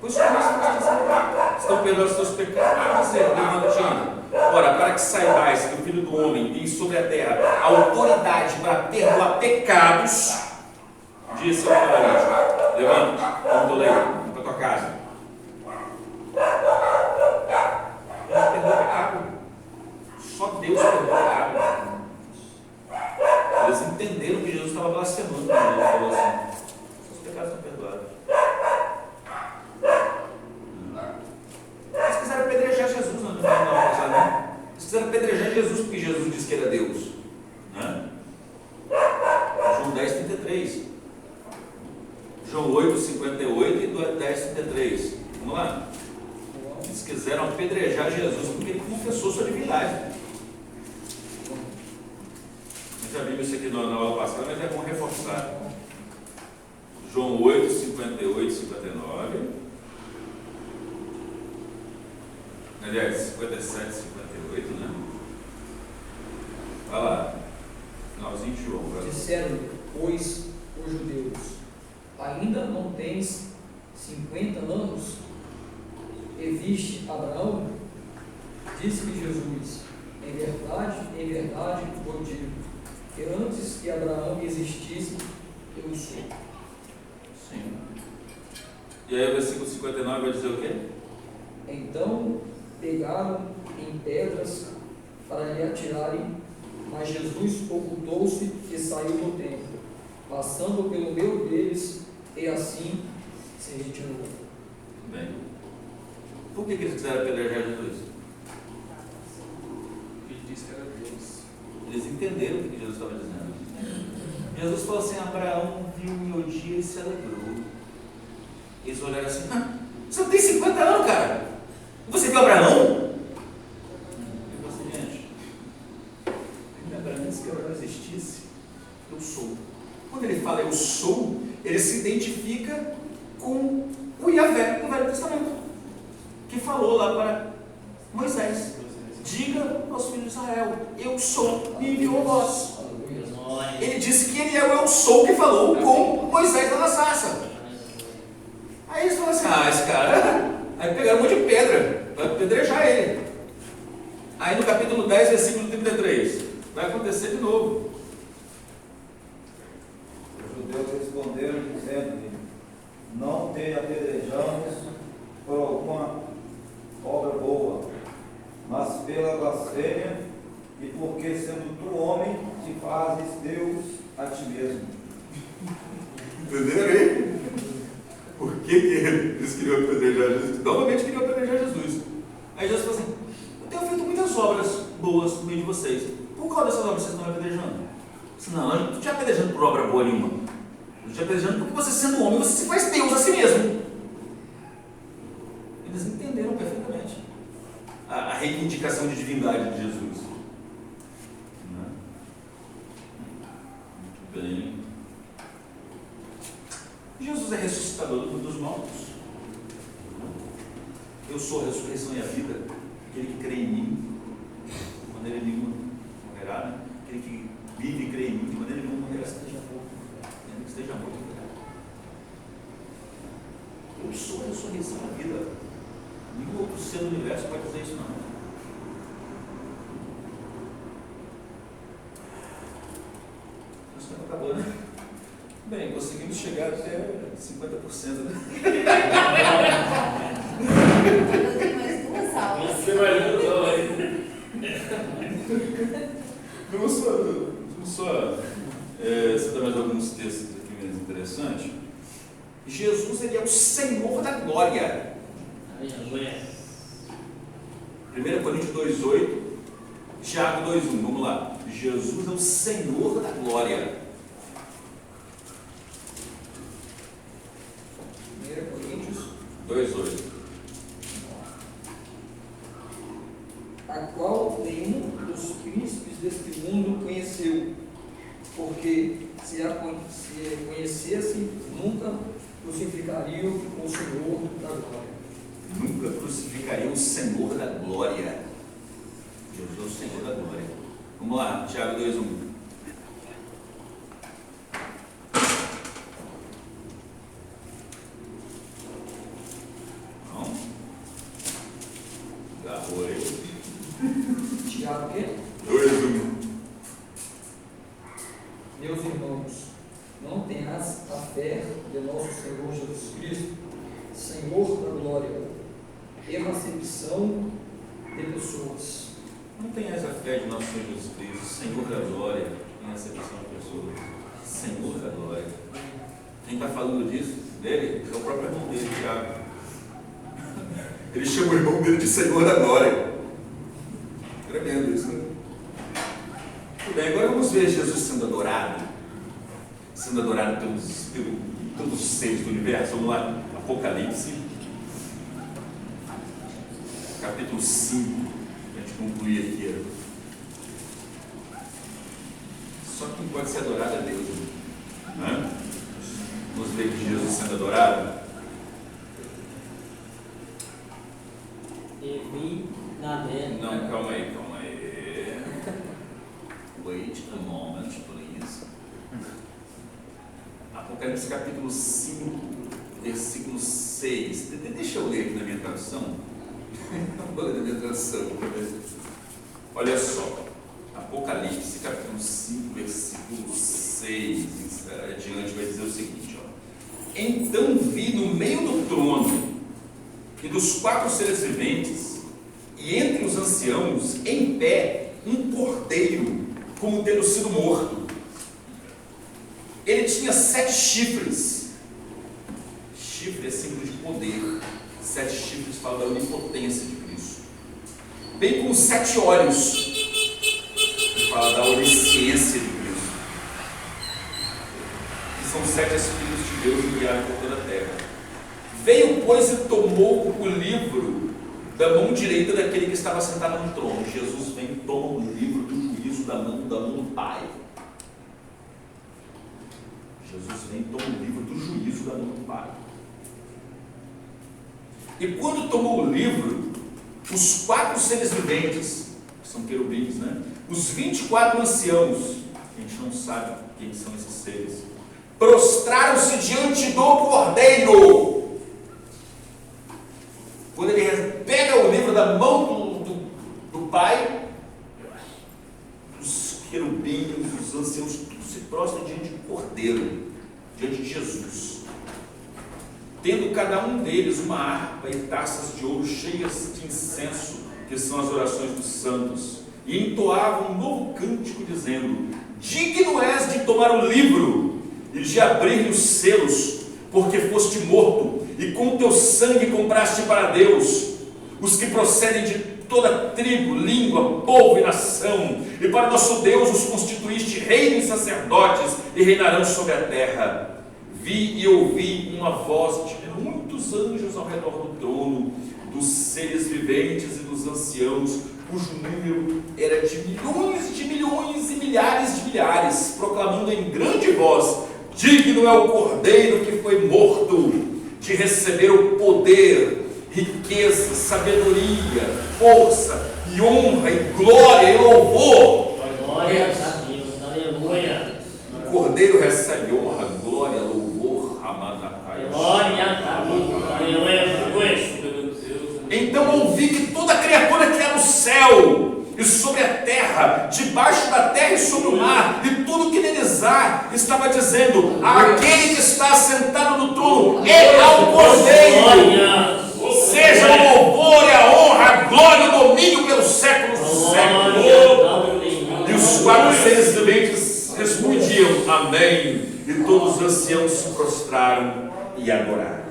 Pois estão perdoados os teus pecados. Levanta-te. Ora, para que saibais que o Filho do Homem tem sobre a terra autoridade para perdoar pecados, disse ao paralítico: levanta-te, como estou lendo, para a tua casa. Deus perdoa pecado. Só Deus perdoa pecado. Eles entenderam que Jesus estava blasfemando quando ele falou assim: seus pecados estão perdoados. Eles quiseram apedrejar Jesus, não é? Eles quiseram apedrejar Jesus porque Jesus disse que era Deus. Né? João 10:33. João 8:58 e 10:33. Vamos lá? Eles quiseram apedrejar Jesus porque ele confessou sua divindade. A gente já viu isso aqui na aula passada, mas é bom reforçar. João 8:58 e 59. Aliás, 57 e 58, né? Vai lá. Finalzinho de João. Disseram, pois, os judeus: ainda não tens 50 anos e viste Abraão? Disse-lhe Jesus: em verdade vos digo, que antes que Abraão existisse, eu sou. Sim. E aí o versículo 59 vai dizer o quê? Então pegaram em pedras para lhe atirarem, mas Jesus ocultou-se e saiu do templo, passando pelo meio deles, e assim se retirou. Bem, por que eles quiseram apedrejar Jesus? Ele disse que era Deus. Eles entenderam o que Jesus estava dizendo. Jesus falou assim: Abraão viu o meu dia e se alegrou. Eles olharam assim: você não tem 50 anos, cara. Você viu Abraão? Eu falei assim: gente, antes que Abraão existisse, eu sou. Quando ele fala eu sou, ele se identifica com o Yahvé do Velho Testamento, que falou lá para Moisés: diga aos filhos de Israel, eu sou, me enviou a vós. Ele disse que ele é o eu sou que falou com Moisés lá na sarça. Aí eles falaram assim: esse cara. Aí pegaram um monte de pedra para apedrejar ele. Aí no capítulo 10, versículo 33, vai acontecer de novo. Os judeus responderam dizendo-lhe: não te apedrejamos por alguma obra boa, mas pela blasfêmia, e porque sendo tu homem, te fazes Deus a ti mesmo. Entenderam aí? Por que eles queriam apedrejar Jesus? Novamente queriam apedrejar Jesus. Aí Jesus falou assim: eu tenho feito muitas obras boas no meio de vocês. Por qual dessas obras vocês estão me apedrejando? Não, eu não estou te apedrejando por obra boa nenhuma. Eu estou te apedrejando porque você, sendo homem, você se faz Deus a si mesmo. Eles entenderam perfeitamente a reivindicação de divindade de Jesus. Muito bem. Jesus é ressuscitador dos mortos. Eu sou a ressurreição e a vida. Aquele que crê em mim, de maneira nenhuma morrerá. Né? Aquele que vive e crê em mim, de maneira nenhuma morrerá. Ainda que esteja morto. Eu sou a ressurreição e a vida. Nenhum outro ser do universo pode dizer isso, não. Nós estamos acabando, né? Bem, conseguimos chegar até 50%, né? Eu tenho mais 2 aulas. Você vai ajudar aí. Vamos só citar mais alguns textos aqui mais interessantes. Jesus, ele é o Senhor da glória. 1 Coríntios 2,8, Tiago 2,1, vamos lá. Jesus é o Senhor da glória. 1 Coríntios 2,8. a qual nenhum dos príncipes deste mundo conheceu, porque se a conhecesse, nunca crucificariam o Senhor da glória. Nunca crucificaria o Senhor da glória. Jesus é o Senhor da glória. Vamos lá, Tiago 2,1. Não? Agarrou aí. Tiago, o quê? 2,1. Meus irmãos, não tenhas a fé de nosso Senhor Jesus Cristo, Senhor da glória, e a acepção de pessoas. Não tenhas a fé de nosso Senhor Jesus Cristo, Senhor da glória, em acepção de pessoas. Senhor da glória. Quem está falando disso, dele, é o próprio irmão dele, Tiago. Ele chama o irmão dele de Senhor da glória. Tremendo isso, né? Tudo bem, agora vamos ver Jesus sendo adorado pelos todos os seres do universo. Vamos lá, Apocalipse, capítulo 5, para a gente concluir aqui. Só quem pode ser adorado é Deus, né? Vamos ver aqui Jesus sendo adorado. E vi na terra. Não, calma aí. Wait a moment, please. Apocalipse capítulo 5, versículo 6. Deixa eu ler aqui na minha tradução. Vou ler na minha tradução. Olha só. Apocalipse capítulo 5, versículo 6. Adiante vai dizer o seguinte: ó. Então vi no meio do trono e dos 4 seres viventes e entre os anciãos, em pé, um cordeiro, como tendo sido morto. Ele tinha 7 chifres. Chifre é símbolo de poder. 7 chifres falam da onipotência de Cristo. Bem como 7 olhos, que fala da onisciência de Cristo. Que são 7 Espíritos de Deus enviados por toda a terra. Veio, pois, e tomou o livro da mão direita daquele que estava sentado no trono. Jesus vem e toma o livro do juízo da mão do Pai. Jesus vem e toma o livro do juízo da mão do Pai. E quando tomou o livro, os 4 seres viventes, que são querubins, né? Os 24 anciãos, a gente não sabe quem são esses seres, prostraram-se diante do Cordeiro. Quando ele pega o livro da mão do Pai, os querubins, os anciãos, tudo se prostra diante do Cordeiro, diante de Jesus. Tendo cada um deles uma harpa e taças de ouro cheias de incenso, que são as orações dos santos, e entoavam um novo cântico, dizendo: digno és de tomar o livro e de abrir os selos, porque foste morto, e com teu sangue compraste para Deus os que procedem de toda tribo, língua, povo e nação, e para nosso Deus os constituíste reis e sacerdotes, e reinarão sobre a terra. Vi e ouvi uma voz de muitos anjos ao redor do trono, dos seres viventes e dos anciãos, cujo número era de milhões e milhares de milhares, proclamando em grande voz: digno é o Cordeiro que foi morto de receber o poder, riqueza, sabedoria, força e honra e glória e louvor. Glória a Deus, aleluia. O Cordeiro recebe honra, glória, louvor, Ramadacai. Glória a Deus, aleluia. Então ouvi que toda criatura que é no céu e sobre a terra, debaixo da terra e sobre o mar, e tudo que neles há, estava dizendo: aquele que está sentado no trono é ao Cordeiro. Seja o louvor e a honra, a glória e o domínio pelos séculos dos séculos. E os 4 seres viventes respondiam: amém. E todos os anciãos se prostraram e adoraram.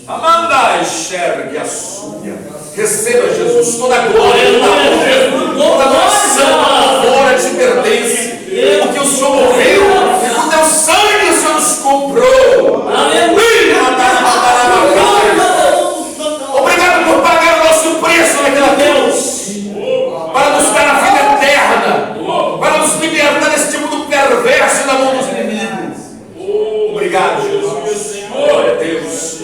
Amanda, enxergue a sua. Receba, Jesus, toda a glória, toda a adoração, a glória te pertence, porque o Senhor morreu e com teu sangue o Senhor nos comprou. Aleluia! Obrigado por pagar o nosso preço naquela cruz, para nos dar a vida eterna, para nos libertar deste mundo perverso e da mão dos inimigos. Obrigado, Jesus. Glória a Deus.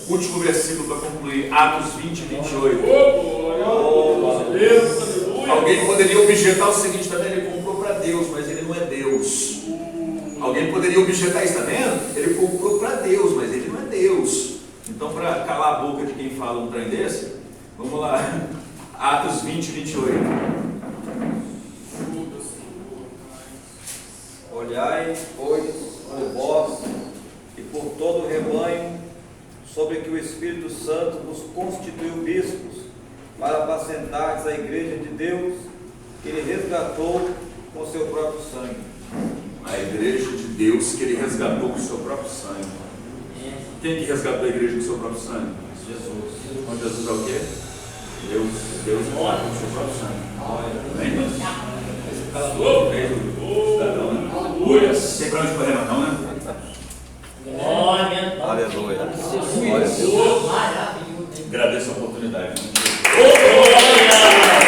Último versículo para concluir, Atos 20 e 28. Alguém poderia objetar o seguinte também: ele comprou para Deus, mas ele não é Deus. Alguém poderia objetar isso também? Ele comprou para Deus, mas ele não é Deus. Então, para calar a boca de quem fala um trem desse, vamos lá, Atos 20 e 28. Olhai, pois, por vós e por todo o rebanho, sobre que o Espírito Santo vos constituiu bispos, para apacentardes a igreja de Deus, que ele resgatou com seu próprio sangue. A igreja de Deus que ele resgatou com seu próprio sangue. Quem que resgatou a igreja com seu próprio sangue? Jesus. Mas Jesus é o quê? Deus morre com seu próprio sangue. Amém? Esse cara todo fez o cidadão, né? Aleluia. Tem pra onde correr, não, né? Glória. Aleluia. Maravilhoso. Agradeço a oportunidade.